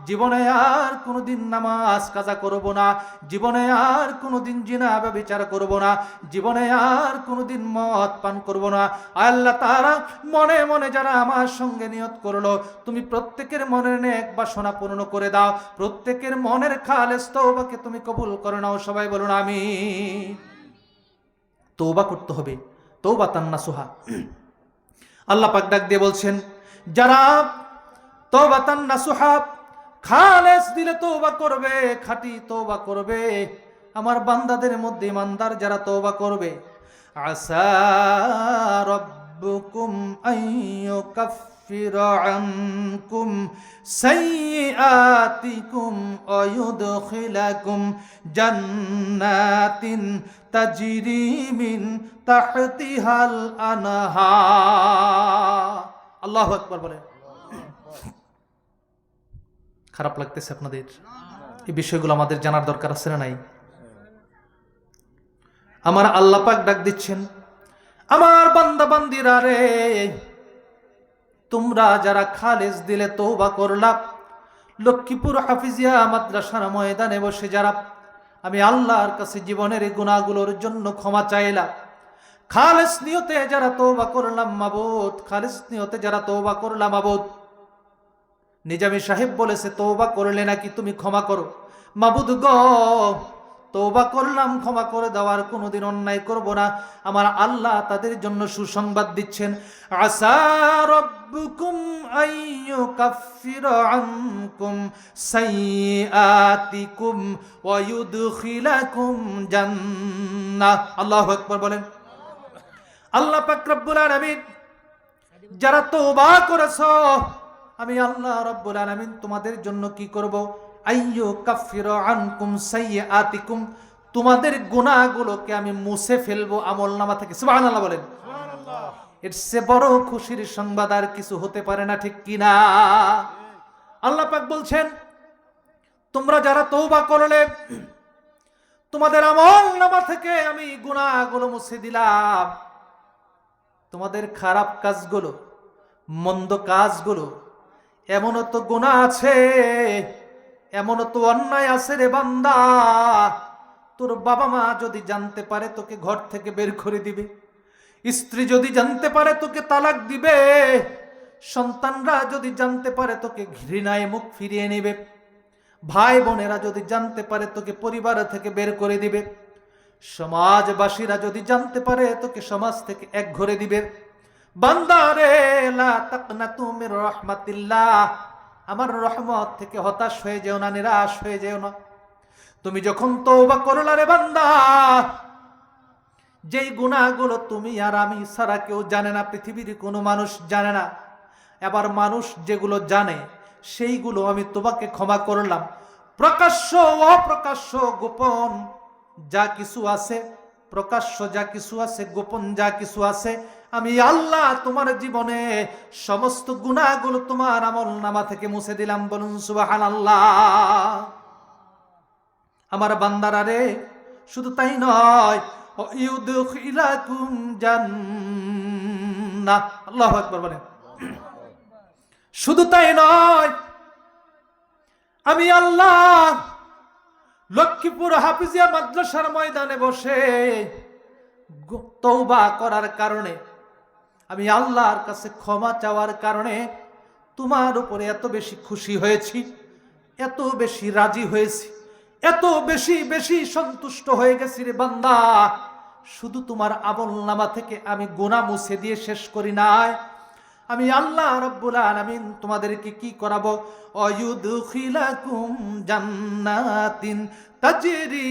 A: জীবনে আর কোনোদিন নামাজ কাজা করব না, জীবনে আর কোনোদিন জিনা ব্যভিচার করব না, জীবনে আর কোনোদিন মদ পান করব না। আল্লাহ তাআলা মনে মনে যারা আমার সঙ্গে নিয়ত করলো, তুমি প্রত্যেকের মনের নেক বাসনা পূর্ণ করে দাও, প্রত্যেকের মনের খালেস তওবাকে তুমি কবুল করে নাও। সবাই বলুন আমিন। তওবা করতে হবে, তওবাতান নাসুহা। আল্লাহ পাক ডাক দিয়ে বলছেন, যারা তওবাতান নাসুহা, খালেস দিলে তওবা করবে, খাঁটি তওবা করবে, আমার বান্দাদের মধ্যে ইমানদার যারা তওবা করবে, আসা রাব্বুকুম আইয়ুকাফিরা আনকুম সাইয়্যাতিকুম ওয়া ইউদখিলাকুম জান্নাতিন তাজরি মিন তাহতিহাল আনহার। আল্লাহু আকবার বলেন। খারাপ লাগতেছে আপনাদের? এই বিষয়গুলো আমাদের জানার দরকার আছে না নাই? আমার আল্লাহ পাক ডাক দিচ্ছেন, আমার বান্দা বান্দিরা রে, তোমরা যারা খালেস দিলে তওবা করলা, লক্ষ্মীপুর হাফিজিয়া মাদ্রাসার ময়দানে বসে যারা আমি আল্লাহর কাছে জীবনের গুনাহগুলোর জন্য ক্ষমা চাইলাম, খালেস নিয়তে যারা তওবা করলাম মাবুদ, খালেস নিয়তে যারা তওবা করলাম মাবুদ, নিজামী সাহেব বলেছে, তওবা করলে নাকি তুমি ক্ষমা করো। মাবুদ গো, তওবা করলাম, ক্ষমা করে দেওয়ার কোনোদিন অন্যায় করব না। আমার আল্লাহ তাদের জন্য সুসংবাদ দিচ্ছেন, আসা রাব্বুকুম আইয়ুকাফিরা আনকুম সাইয়্যাতিকুম ওয়া ইউদখিলাকুম জান্নাহ। আল্লাহু আকবার বলেন। আল্লাহ পাক রব্বুল আলামিন, যারা তওবা করেছো, আমি আল্লাহ রাব্বুল আলামিন তোমাদের জন্য কি করব? আইয়ুকাফিরা আনকুম সাইয়্যাতিকুম, তোমাদের গুনাহগুলোকে আমি মুছে ফেলবো আমলনামা থেকে। সুবহানাল্লাহ বলেন। সুবহানাল্লাহ। এর চেয়ে বড় খুশির সংবাদ আর কিছু হতে পারে না, ঠিক কি না? আল্লাহ পাক বলছেন, তোমরা যারা তওবা করলে, তোমাদের আমলনামা থেকে আমি গুনাহগুলো মুছে দিলাম। তোমাদের খারাপ কাজগুলো, মন্দ কাজগুলো, এমনও তো গুনাহ আছে, এমনও তো অন্যায় আছে রে বান্দা, তোর বাবা মা যদি জানতে পারে তোকে ঘর থেকে বের করে দিবে, স্ত্রী যদি জানতে পারে তোকে তালাক দিবে, সন্তানরা যদি জানতে পারে তোকে ঘৃণায় মুখ ফিরিয়ে নেবে, ভাই বোনেরা যদি জানতে পারে তোকে পরিবার থেকে বের করে দিবে, সমাজবাসীরা যদি জানতে পারে তোকে সমাজ থেকে এক ঘরে দিবে। বান্দারে, লা তাকনাতু মির রাহমাতিল্লাহ, আমার রহমত থেকে হতাশ হয়ে যেও না, নিরাশ হয়ে যেও না। তুমি যখন তওবা করলা রে বান্দা, যেই গুনাহগুলো তুমি আর আমি ছাড়া কেউ জানে না, পৃথিবীর কোনো মানুষ জানে না, এবার মানুষ যেগুলো জানে সেইগুলো আমি তোমাকে ক্ষমা করলাম। প্রকাশ্য অপ্রকাশ্য গোপন যা কিছু আছে, প্রকাশ্য যা কিছু আছে, গোপন যা কিছু আছে, আমি আল্লাহ তোমার জীবনে সমস্ত গুনাহগুলো তোমার আমলনামা থেকে মুছে দিলাম। বলুন সুবহানাল্লাহ। আমার বান্দারা রে, শুধু তাই নয়, ইউদখিলাকুম জান্নাহ। আল্লাহু আকবার বলেন। শুধু তাই নয়, আমি আল্লাহ লক্ষ্মীপুর হাফিজিয়া মাদ্রাসার ময়দানে বসে তওবা করার কারণে, আমি আল্লাহর কাছে ক্ষমা চাওয়ার কারণে তোমার উপরে এত বেশি খুশি হয়েছি, এত বেশি রাজি হয়েছি, এত বেশি বেশি সন্তুষ্ট হয়ে গেছি রে বান্দা। শুধু তোমার আমলনামা থেকে আমি গুনাহ মুছে দিয়ে শেষ করি নাই, আমি আল্লাহ রাব্বুল আলামিন তোমাদেরকে কি করাবো? অয়ুদখিলাকুম জান্নাতিন তাজরি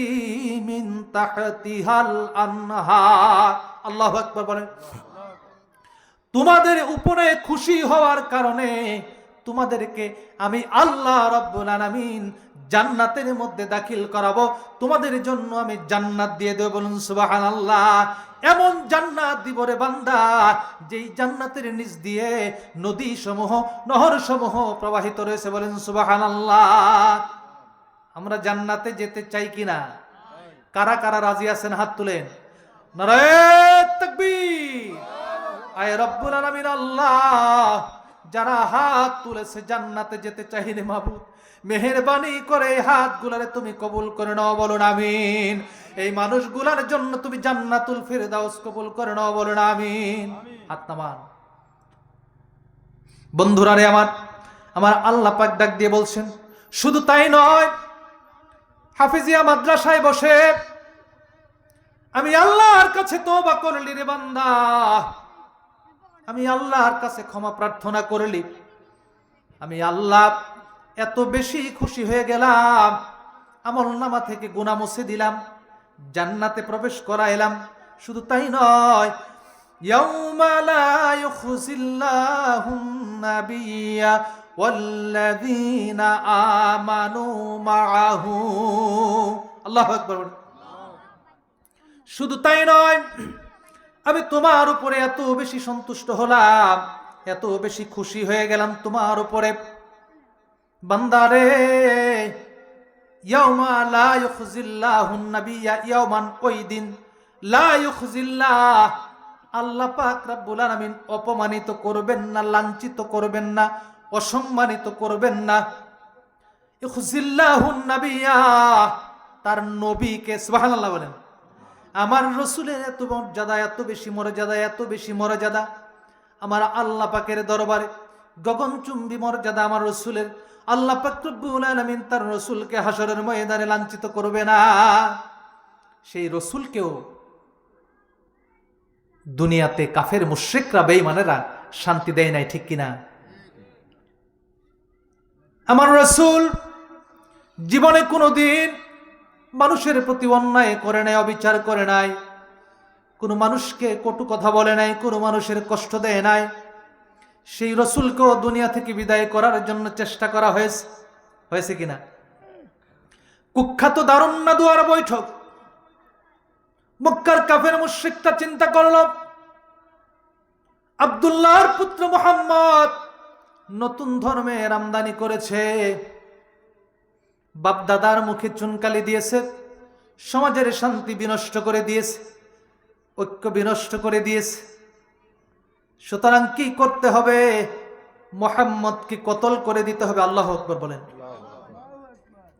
A: মিন তাহতিহাল আনহার। আল্লাহু আকবার বলেন। তোমাদের উপরে খুশি হওয়ার কারণে তোমাদেরকে আমি আল্লাহ রাব্বুল আলামিন জান্নাতের মধ্যে দাখিল করাবো, তোমাদের জন্য আমি জান্নাত দিয়ে দেব। বলুন সুবহানাল্লাহ। এমন জান্নাত দিব রে বান্দা, যেই জান্নাতের নিচ দিয়ে নদী সমূহ, নহর সমূহ প্রবাহিত রয়েছে। বলেন সুবহানাল্লাহ। আমরা জান্নাতে যেতে চাই কিনা? কারা কারা রাজি আছেন হাত তুলেন। নারায়ে তাকবীর। আয় রব্বুল আলামিন আল্লাহ, যারা হাত তুলেছে জান্নাতে যেতে চাই রে মাবুদ, মেহেরবানি করে হাতগুলারে তুমি কবুল করে নাও। বলুন আমিন। এই মানুষগুলার জন্য তুমি জান্নাতুল ফিরদাউস কবুল করে নাও। বলুন আমিন। হাত নামান। বন্ধুরা রে আমার, আমার আল্লাহ পাক ডাক দিয়ে বলছেন, শুধু তাই নয়, হাফিজিয়া মাদ্রাসায় বসে আমি আল্লাহর কাছে তওবা করলি রে বান্দা, আমি আল্লাহর কাছে ক্ষমা প্রার্থনা করলি, আমি আল্লাহ এত বেশি খুশি হয়ে গেলাম, আমলনামা থেকে গুনাহ মুছে দিলাম, জান্নাতে প্রবেশ করাইলাম। শুধু তাই নয়, ইয়াউমা লা ইউখজিল্লাহুন নাবিয়্যা ওয়াল্লাযীনা আমানু মাআহু। আল্লাহু আকবার। শুধু তাই নয়, আমি তোমার উপরে এত বেশি সন্তুষ্ট হলাম, এত বেশি খুশি হয়ে গেলাম তোমার উপরে বান্দারে। ইয়াউমা লা ইউখজিল্লাহুন নাবিয়্যা, ইয়াউমান ওই দিন, লা ইউখজিল্লাহ, আল্লাহ পাক রব্বুল আলামিন অপমানিত করবেন না, লাঞ্ছিত করবেন না, অসম্মানিত করবেন না। ইউখজিল্লাহুন নাবিয়্যা, তার নবীকে। সুবহানাল্লাহ বলেন। আমার রসুলের এত মর্যাদা, এত বেশি মর্যাদা, এত বেশি মর্যাদা আমার আল্লাহ পাকের দরবারে গগনচুম্বী মর্যাদা আমার রসুলের, আল্লাহ পাক রব্বুল আলামিন তার রসুলকে হাসরের ময়দানে লাঞ্ছিত করবে না। সেই রসুলকেও দুনিয়াতে কাফের মুশরিকরা বেঈমানেরা শান্তি দেয় নাই, ঠিক কিনা? আমার রসুল জীবনে কোনোদিন মানুষের প্রতি অন্যায় করে নাই, অবিচার করে নাই, কোনো মানুষকে কটু কথা বলে নাই, কোনো মানুষের কষ্ট দেয় নাই। সেই রসুলকেও দুনিয়া থেকে বিদায় করার জন্য চেষ্টা করা হয়েছে কিনা? কুখ্যাত দারুন নাদুয়ার বৈঠক, মক্কার কাফের মুশরিকরা চিন্তা করল আব্দুল্লাহর পুত্র মুহাম্মদ নতুন ধর্মের আমদানি করেছে, বাপদাদার মুখে চুনকালি দিয়েছে, সমাজের শান্তি বিনষ্ট করে দিয়েছে, ঐক্য বিনষ্ট করে দিয়েছে। সুতরাং কি করতে হবে? মুহাম্মদকে কতল করে দিতে হবে। আল্লাহু আকবার বলেন।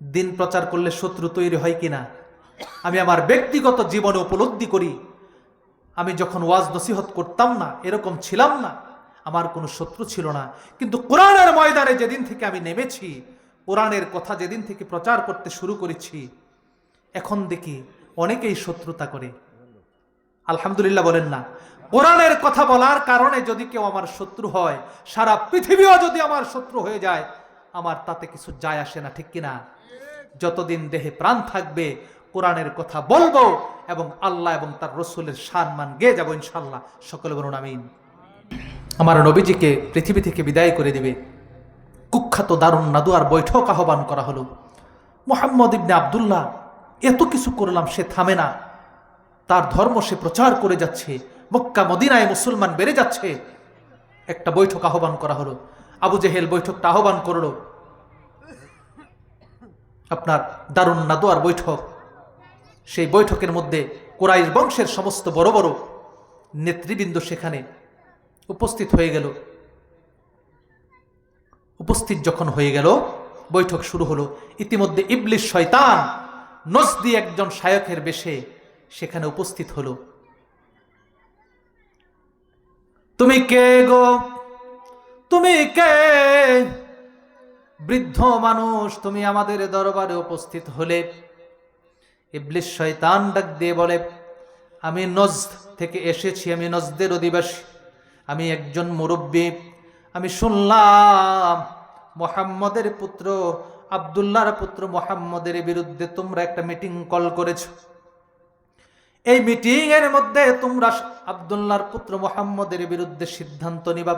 A: দিন প্রচার করলে শত্রু তৈরি হয় কিনা? আমি আমার ব্যক্তিগত জীবনে উপলব্ধি করি, আমি যখন ওয়াজ নসিহত করতাম না, এরকম ছিলাম না, আমার কোনো শত্রু ছিল না। কিন্তু কোরআনের ময়দানে যেদিন থেকে আমি নেমেছি, কোরআনের কথা যেদিন থেকে প্রচার করতে শুরু করেছি, এখন দেখি অনেকেই শত্রুতা করে। আলহামদুলিল্লাহ বলেন না? কোরআনের কথা বলার কারণে যদি কেউ আমার শত্রু হয়, সারা পৃথিবীও যদি আমার শত্রু হয়ে যায়, আমার তাতে কিছু যায় আসে না, ঠিক কিনা? যতদিন দেহে প্রাণ থাকবে কোরআনের কথা বলবো এবং আল্লাহ এবং তার রসুলের সম্মান গেয়ে যাবো ইনশাআল্লাহ। সকলে বলুন আমিন। আমার নবীজিকে পৃথিবী থেকে বিদায় করে দেবে কুখ্যাত দারুন নাদুয়ার বৈঠক আহ্বান করা হলো। মুহাম্মদ ইবনে আব্দুল্লাহ এত কিছু করলাম, সে থামে না, তার ধর্ম সে প্রচার করে যাচ্ছে, মক্কা মদিনায় মুসলমান বেড়ে যাচ্ছে। একটা বৈঠক আহ্বান করা হলো। আবু জেহেল বৈঠকটা আহ্বান করলো, আপনার দারুন নাদুয়ার বৈঠক। সেই বৈঠকের মধ্যে কুরাইশ বংশের সমস্ত বড় বড় নেতৃবৃন্দ সেখানে উপস্থিত হয়ে গেল। উপস্থিত যখন হয়ে গেল, বৈঠক শুরু হলো। ইতিমধ্যে ইবলিস শয়তান নজদি একজন শায়খের বেশে সেখানে উপস্থিত হলো। তুমি কে গো? তুমি কে? বৃদ্ধ মানুষ, তুমি আমাদের দরবারে উপস্থিত হলে? ইবলিস শয়তান ডাক দিয়ে বলে, আমি নজদ থেকে এসেছি, আমি নজদের অধিবাসী, আমি একজন মুরব্বী। আমি শুনলাম মুহাম্মদের পুত্র আব্দুল্লাহর পুত্র মুহাম্মদের বিরুদ্ধে তোমরা একটা মিটিং কল করেছ। এই মিটিং এর মধ্যে তোমরা আব্দুল্লাহর পুত্র মুহাম্মদের বিরুদ্ধে সিদ্ধান্ত নিবা।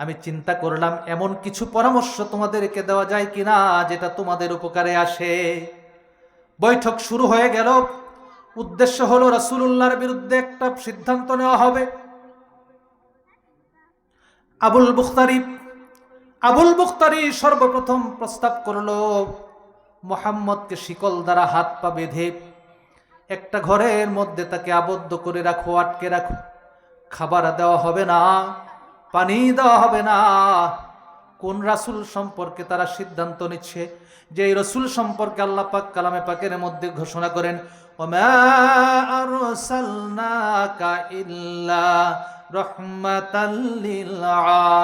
A: আমি চিন্তা করলাম এমন কিছু পরামর্শ তোমাদেরকে দেওয়া যায় কিনা যেটা তোমাদের উপকারে আসে। বৈঠক শুরু হয়ে গেল। উদ্দেশ্য হলো রাসূলুল্লাহর বিরুদ্ধে একটা সিদ্ধান্ত নেওয়া হবে। আবুল বুখতারি সর্বপ্রথম প্রস্তাব করলো মুহাম্মদকে শিকল দ্বারা হাত পা বেঁধে একটা ঘরের মধ্যে তাকে আবদ্ধ করে রাখো, আটকে রাখো। খাবার দেওয়া হবে না, পানি দেওয়া হবে না। কোন রাসূল সম্পর্কে তারা সিদ্ধান্ত নিচ্ছে? যে রাসূল সম্পর্কে আল্লাহ পাক কালামে পাকের মধ্যে ঘোষণা করেন, ওমা আরসালনাকা ইল্লা রাহমাতাল লিল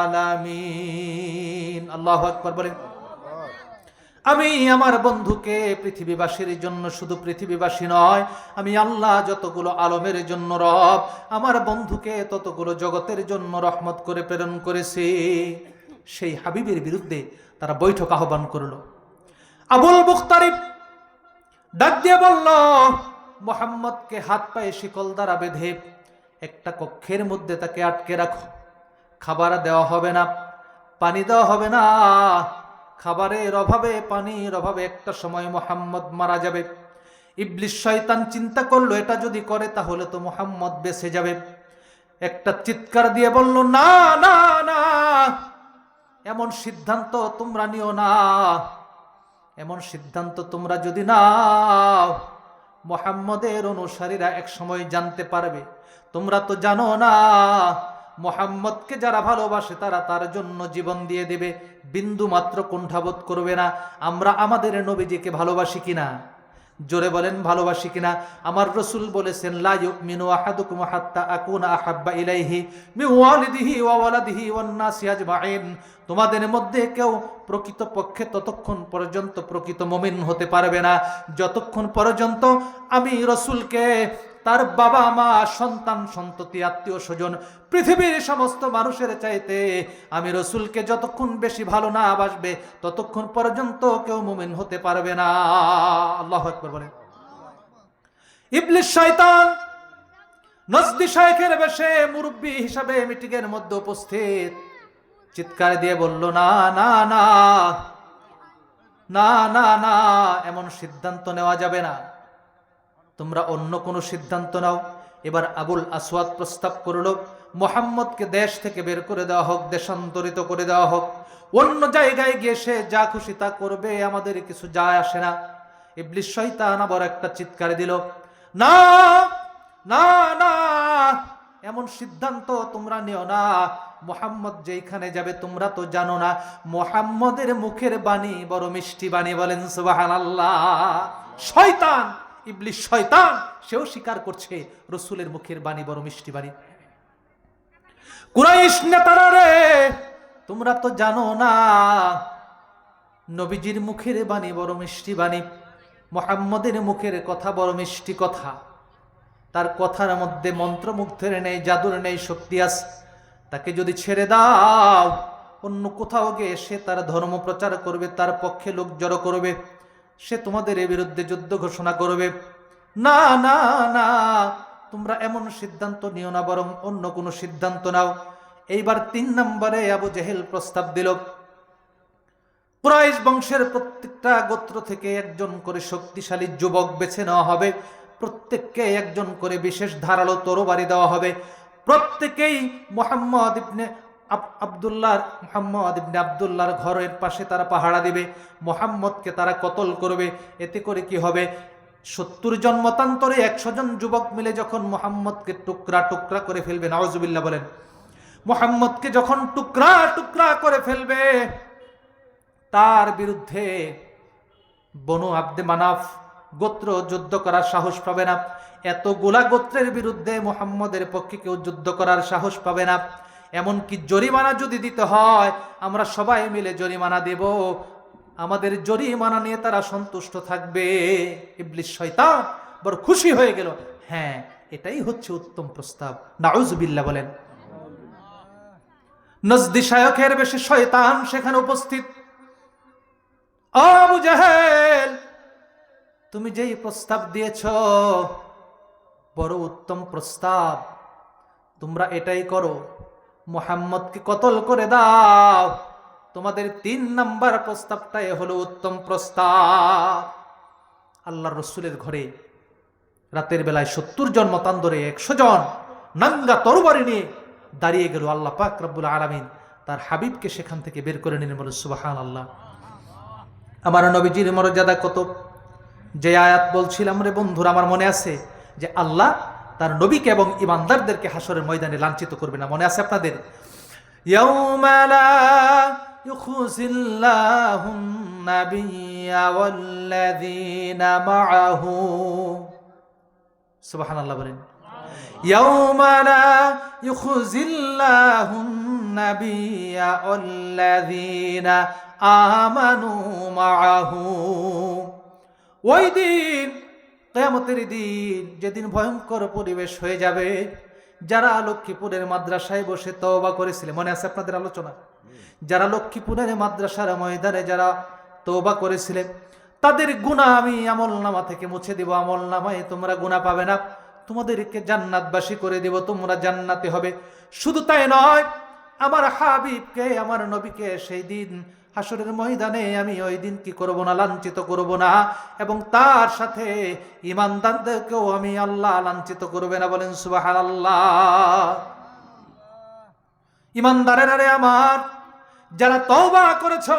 A: আলামিন। আল্লাহু আকবার বলেন। আমি আমার বন্ধুকে পৃথিবীবাসীর জন্য, শুধু পৃথিবীবাসী নয়, আমি আল্লাহ যতগুলো আলমের জন্য রব, আমার বন্ধুকে ততগুলো জগতের জন্য রহমত করে প্রেরণ করেছি। সেই হাবিবের বিরুদ্ধে তারা বৈঠক আহ্বান করলো। আবুল বুখতারি ডাক দিয়ে বলল, মুহাম্মদকে হাত পায়ে শিকল দ্বারা বেঁধে একটা কক্ষের মধ্যে তাকে আটকে রাখো। খাবার দেওয়া হবে না, পানি দেওয়া হবে না। খাবারের অভাবে, পানির অভাবে একটা সময় মুহাম্মদ মারা যাবে। ইবলিস শয়তান চিন্তা করলো, এটা যদি করে তাহলে তো মুহাম্মদ বেঁচে যাবে। একটা চিৎকার দিয়ে বলল, না না না, এমন সিদ্ধান্ত তোমরা নিও না। এমন সিদ্ধান্ত তোমরা যদি নাও, মুহাম্মদের অনুসারীরা এক সময় জানতে পারবে। তোমরা তো জানো না, মুহাম্মদকে যারা ভালোবাসে তারা তার জন্য জীবন দিয়ে দেবে, বিন্দু মাত্র কুণ্ঠাবোধ করবে না। আমরা আমাদের নবীজিকে ভালোবাসি কিনা? জোরে বলেন ভালোবাসি কিনা? আমার রাসূল বলেছেন, লা ইউমিনু আহাদুকুম হাত্তা আকুনা আহাব্বা ইলাইহি মিন ওয়ালিদিহি ওয়া ওয়ালাদিহি ওয়ান নাসি আজমাইন। তোমাদের মধ্যে কেউ প্রকৃতপক্ষে ততক্ষণ পর্যন্ত প্রকৃত মুমিন হতে পারবে না যতক্ষণ পর্যন্ত আমি রাসূলকে তার বাবা মা সন্তান সন্ততি আত্মীয় স্বজন পৃথিবীর সমস্ত মানুষের চাইতে আমি রাসূলকে যতক্ষণ বেশি ভালো না বাসবে ততক্ষণ পর্যন্ত কেউ মুমিন হতে পারবে না। আল্লাহু আকবার বলেন। ইবলিস শয়তান নজদি শাইখের বেশে মুরব্বি হিসাবে মিটিংয়ের মধ্যে উপস্থিত, চিৎকার দিয়ে বলল, না না না না না না, এমন সিদ্ধান্ত নেওয়া যাবে না, তোমরা অন্য কোনো সিদ্ধান্ত নাও। এবার আবুল আসওয়াদ প্রস্তাব করলো, মুহাম্মদকে দেশ থেকে বের করে দেওয়া হোক, দেশান্তরিত করে দেওয়া হোক, অন্য জায়গায় গিয়ে সে যা খুশি তা করবে, আমাদের কিছু যায় আসে না। ইবলিস শয়তান আবার একটা চিৎকার দিল, না না না, এমন সিদ্ধান্ত তোমরা নিও না। মুহাম্মদ যেখানে যাবে তোমরা তো জানো না, মুহাম্মদের মুখের বাণী বড় মিষ্টি বাণী, বলেন সুবহানাল্লাহ। শয়তান, ইবলিস শয়তান, সেও স্বীকার করছে রাসূলের মুখের বাণী বড় মিষ্টি বাণী। কুরাইশ নেতারা রে, তোমরা তো জানো না নবীজির মুখের বাণী বড় মিষ্টি বাণী, মুহাম্মদের মুখের কথা বড় মিষ্টি কথা, তার কথার মধ্যে মন্ত্রমুগ্ধের নেই, জাদুর নেই, শক্তি আছে। তাকে যদি ছেড়ে দাও অন্য কোথাও গিয়ে সে তার ধর্ম প্রচার করবে, তার পক্ষে লোক জড়ো করবে, সে তোমাদের এর বিরুদ্ধে যুদ্ধ ঘোষণা করবে। না না না, তোমরা এমন সিদ্ধান্ত নিও না, বরং অন্য কোনো সিদ্ধান্ত নাও। এইবার 3 নম্বরে আবু জেহেল প্রস্তাব দিল, কুরাইশ বংশের প্রত্যেকটা গোত্র থেকে একজন করে শক্তিশালী যুবক বেছে নেওয়া হবে, প্রত্যেককে একজন করে বিশেষ ধারালো তরবারি দেওয়া হবে, প্রত্যেকেই মুহাম্মদ ইবনে আব্দুল্লাহর ঘরের পাশে তারা পাহারা দিবে, মুহাম্মদকে তারা কতল করবে। এতে করে কি হবে, 70 জন মতান্তরে 100 জন যুবক মিলে যখন মুহাম্মদকে টুকরা টুকরা করে ফেলবে, নাউজুবিল্লাহ বলেন, মুহাম্মদকে যখন টুকরা টুকরা করে ফেলবে, তার বিরুদ্ধে বনু আব্দে মানাফ গোত্র যুদ্ধ করার সাহস পাবে না। এতগুলা গোত্রের বিরুদ্ধে মুহাম্মদের পক্ষে কেউ যুদ্ধ করার সাহস পাবে না। এমনকি জরিমানা যদি দিতে হয়, আমরা সবাই মিলে জরিমানা দেব, আমাদের জরিমানা নিয়ে তারা সন্তুষ্ট থাকবে। ইবলিস শয়তান বড় খুশি হয়ে গেল, হ্যাঁ এটাই হচ্ছে উত্তম প্রস্তাব, নাউজুবিল্লাহ বলেন। নজদি শায়খের বেশে শয়তান সেখানে উপস্থিত। আবু জাহেল, তুমি যেই প্রস্তাব দিয়েছ বড় উত্তম প্রস্তাব, তোমরা এটাই করো, মুহাম্মদকে কতল করে দাও। তোমাদের 3 নাম্বার প্রস্তাবটাই হলো উত্তম প্রস্তাব। আল্লাহর রাসূলের ঘরে রাতের বেলায় 70 জন মতান্তরে 100 জন নাঙ্গা তরবারি নিয়ে দাঁড়িয়ে গেল। আল্লাহ পাক রব্বুল আলামিন তার হাবিবকে সেখান থেকে বের করে নিলেন, বলে সুবহানাল্লাহ। আমার নবীজির মর্যাদা কত! যে আয়াত বলছিলাম রে বন্ধুরা, আমার মনে আছে যে আল্লাহ তার নবীকে এবং ইমানদারদেরকে হাসরের ময়দানে লাঞ্ছিত করবে না, মনে আছে আপনাদের? ইয়াউমা লা ইউখজিল্লাহুন নাবিয়্যা ওয়াল্লাযীনা মাআহু, সুবহানাল্লাহ বলেন। ইয়াউমা লা ইউখজিল্লাহুন নাবিয়্যা ওয়াল্লাযীনা আমানু মাআহু, ওই দিন, কিয়ামতের দিন, যেদিন ভয়ঙ্কর পরিবেশ হয়ে যাবে, যারা লক্ষ্মীপুরের মাদ্রাসায় বসে তওবা করেছিল, মনে আছে আপনাদের আলোচনা, যারা লক্ষ্মীপুরের মাদ্রাসার ময়দানে যারা তওবা করেছিলেন, তাদের গুনাহ আমি আমলনামা থেকে মুছে দিব। আমলনামায় তোমরা গুনাহ পাবে না, তোমাদেরকে জান্নাতবাসী করে দেব, তোমরা জান্নাতে হবে। শুধু তাই নয়, আমার হাবিবকে, আমার নবীকে সেই দিন হাসরের ময়দানে আমি ওই দিন কি করব না, লাঞ্ছিত করব না, এবং তার সাথে ঈমানদারদেরকেও আমি আল্লাহ লাঞ্ছিত করবে না, বলেন সুবহানাল্লাহ। ঈমানদারেরা রে আমার, যারা তওবা করেছো,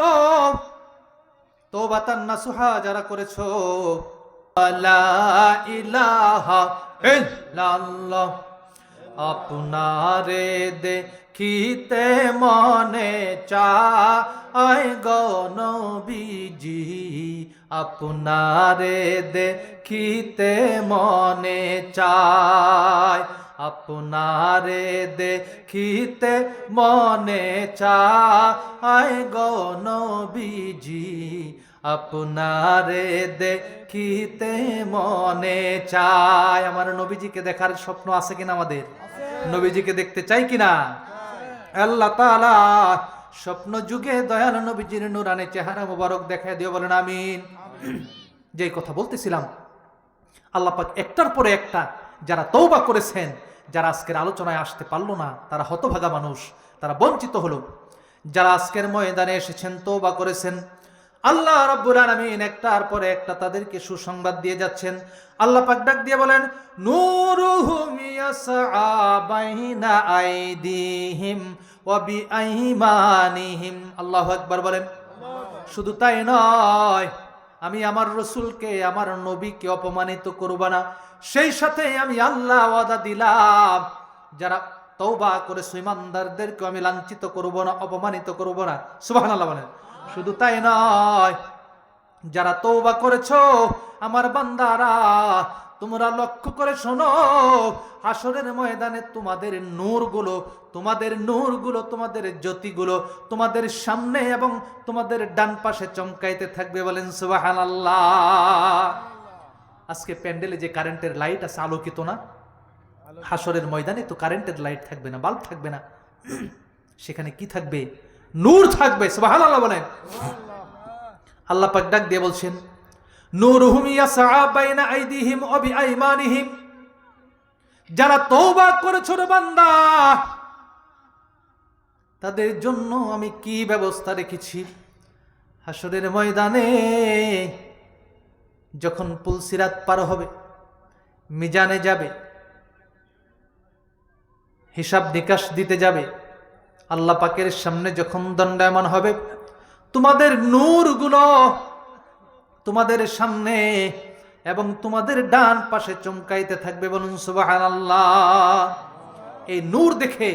A: তওবাতান নাসুহা যারা করেছো, লা ইলাহা ইল্লাল্লাহ আপনারে দেখিতে মনে চায় গো নবীজি, আপনারে দেখিতে মনে চায়, আপনারে দেখিতে মনে চায় গো নবীজি, আপনারে দেখিতে মনে চায়। আমার নবীজিকে দেখার স্বপ্ন আছে কিনা? আমাদের নবীজিকে দেখতে চাই কিনা? আল্লাহ তাআলা স্বপ্ন যুগে দয়াল নবীজির নূরানি চেহারা মুবারক দেখায় দিও, বলেন আমিন। যেই কথা বলতেছিলাম, আল্লাহ পাক একটার পরে একটা যারা তওবা করেছেন, যারা আজকের আলোচনায় আসতে পারলো না, তারা হতভাগা মানুষ, তারা বঞ্চিত হলো। যারা আজকের ময়দানে এসেছেন, তওবা করেছেন, আল্লাহ রাব্বুল আলামিন একটার পরে একটা তাদেরকে সুসংবাদ দিয়ে যাচ্ছেন। আল্লাহ পাক ডাক দিয়ে বলেন, নূরুহুম ইয়াসআ বাইনা আইদিহিম ওয়া বিআইমানিহিম। আল্লাহু আকবার বলেন। শুধু তাই নয়, আমি আমার রসুলকে, আমার নবীকে অপমানিত করব না, সেই সাথে আমি আল্লাহ ওয়াদা দিলাম যারা তওবা করেছে ঈমানদারদেরকে আমি লাঞ্ছিত করব না, অপমানিত করব না। সুবহানাল্লাহ বলেন। শুধু তাই নয়, যারা তওবা করেছো আমার বান্দারা, তোমরা লক্ষ্য করে শোনো, হাসরের ময়দানে তোমাদের নূরগুলো, তোমাদের নূরগুলো, তোমাদের জ্যোতিগুলো তোমাদের সামনে এবং তোমাদের ডান পাশে চমকাইতে থাকবে। বলেন সুবহানাল্লাহ। আজকে প্যান্ডেলে যে কারেন্টের লাইট আছে, আলোকিত না? হাসরের ময়দানে তো কারেন্টের লাইট থাকবে না, বাল্ব থাকবে না, সেখানে কি থাকবে? নূর থাকবে। সুবহানাল্লাহ বলেন। আল্লাহ পাক ডাক দিয়ে বলছেন, নূরুহুম ইয়াসআ বাইনা আইদিহিম ওয়া বিআইমানিহিম। যারা তওবা করেছো রে বান্দা, তাদের জন্য আমি কি ব্যবস্থা রেখেছি? হাসরের ময়দানে যখন পুলসিরাত পার হবে, মিজানে যাবে, হিসাব নিকাশ দিতে যাবে, আল্লাহ পাকের সামনে যখন দণ্ডায়মান হবে, তোমাদের নূরগুলো তোমাদের সামনে এবং তোমাদের ডান পাশে চমকাইতে থাকবে। বলুন সুবহানাল্লাহ। এই নূর দেখে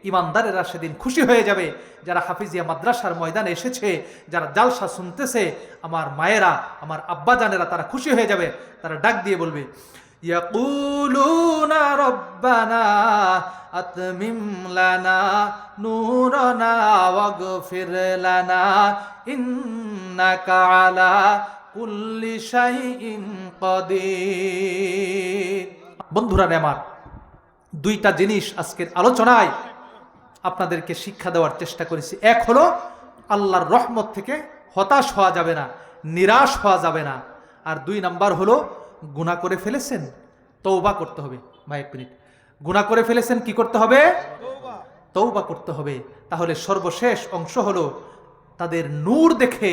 A: ইমানদারেরা সেদিন খুশি হয়ে যাবে। যারা হাফিজিয়া মাদ্রাসার ময়দানে এসেছে, যারা জালসা শুনতেছে, আমার মায়েরা, আমার আব্বাজানেরা, তারা খুশি হয়ে যাবে। তারা ডাক দিয়ে বলবে, ইয়াকুলুনা রব্বানা আতমিম লানা নূরানা ওয়াগফির লানা ইন্নাকা আলা কুল্লি শাইইন কাদির। বন্ধুরা আমার, দুইটা জিনিস আজকের আলোচনায় আপনাদেরকে শিক্ষা দেওয়ার চেষ্টা করেছি। এক হলো, আল্লাহর রহমত থেকে হতাশ হওয়া যাবে না, নিরাশ হওয়া যাবে না। আর দুই নাম্বার হলো, গুনাহ করে ফেলেছেন, তওবা করতে হবে। ভাই এক মিনিট, গুনাহ করে ফেলেছেন, কি করতে হবে? তওবা করতে হবে। তাহলে সর্বশেষ অংশ হলো, তাদের নূর দেখে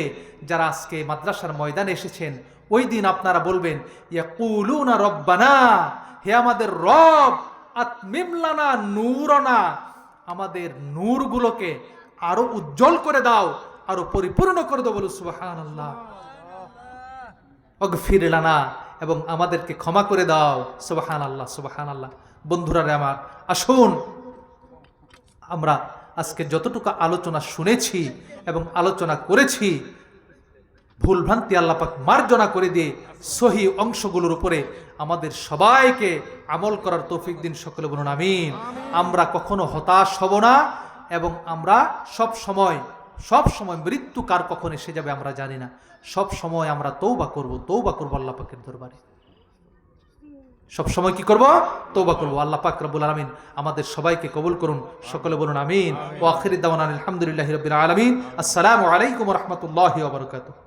A: যারা আজকে মাদ্রাসার ময়দানে এসেছেন, ওই দিন আপনারা বলবেন, ইয়াকুলুনা রব্বানা, হে আমাদের রব, আতমিম লানা নূরানা, আমাদের নূরগুলোকে আরো উজ্জ্বল করে দাও, আরো পরিপূর্ণ করে দাও। বলো সুবহানাল্লাহ। ওয়াগফির লানা, এবং আমাদেরকে ক্ষমা করে দাও। সুবহানাল্লাহ, সুবহানাল্লাহ। বন্ধুরা আমার, আসুন আমরা আজকে যতটুকু আলোচনা শুনেছি এবং আলোচনা করেছি, ভুলভ্রান্তি আল্লাহ পাক মার্জনা করে দিয়ে সহি অংশগুলোর উপরে আমাদের সবাইকে আমল করার তৌফিক দিন। সকলে বলুন আমিন। আমরা কখনো হতাশ হব না, এবং আমরা সব সময় মৃত্যু কার কখন এসে যাবে আমরা জানি না। সব সময় আমরা তওবা করব আল্লাহ পাকের দরবারে। সব সময় কি করব? তওবা করব। আল্লাহ পাক রব্বুল আলামিন আমাদের সবাইকে কবুল করুন। সকলে বলুন আমিন। ওয়া আখিরু দাওয়ানা আলহামদুলিল্লাহি রাব্বিল আলামিন। আসসালামু আলাইকুম ওয়া রাহমাতুল্লাহি ওয়া বারাকাতুহু।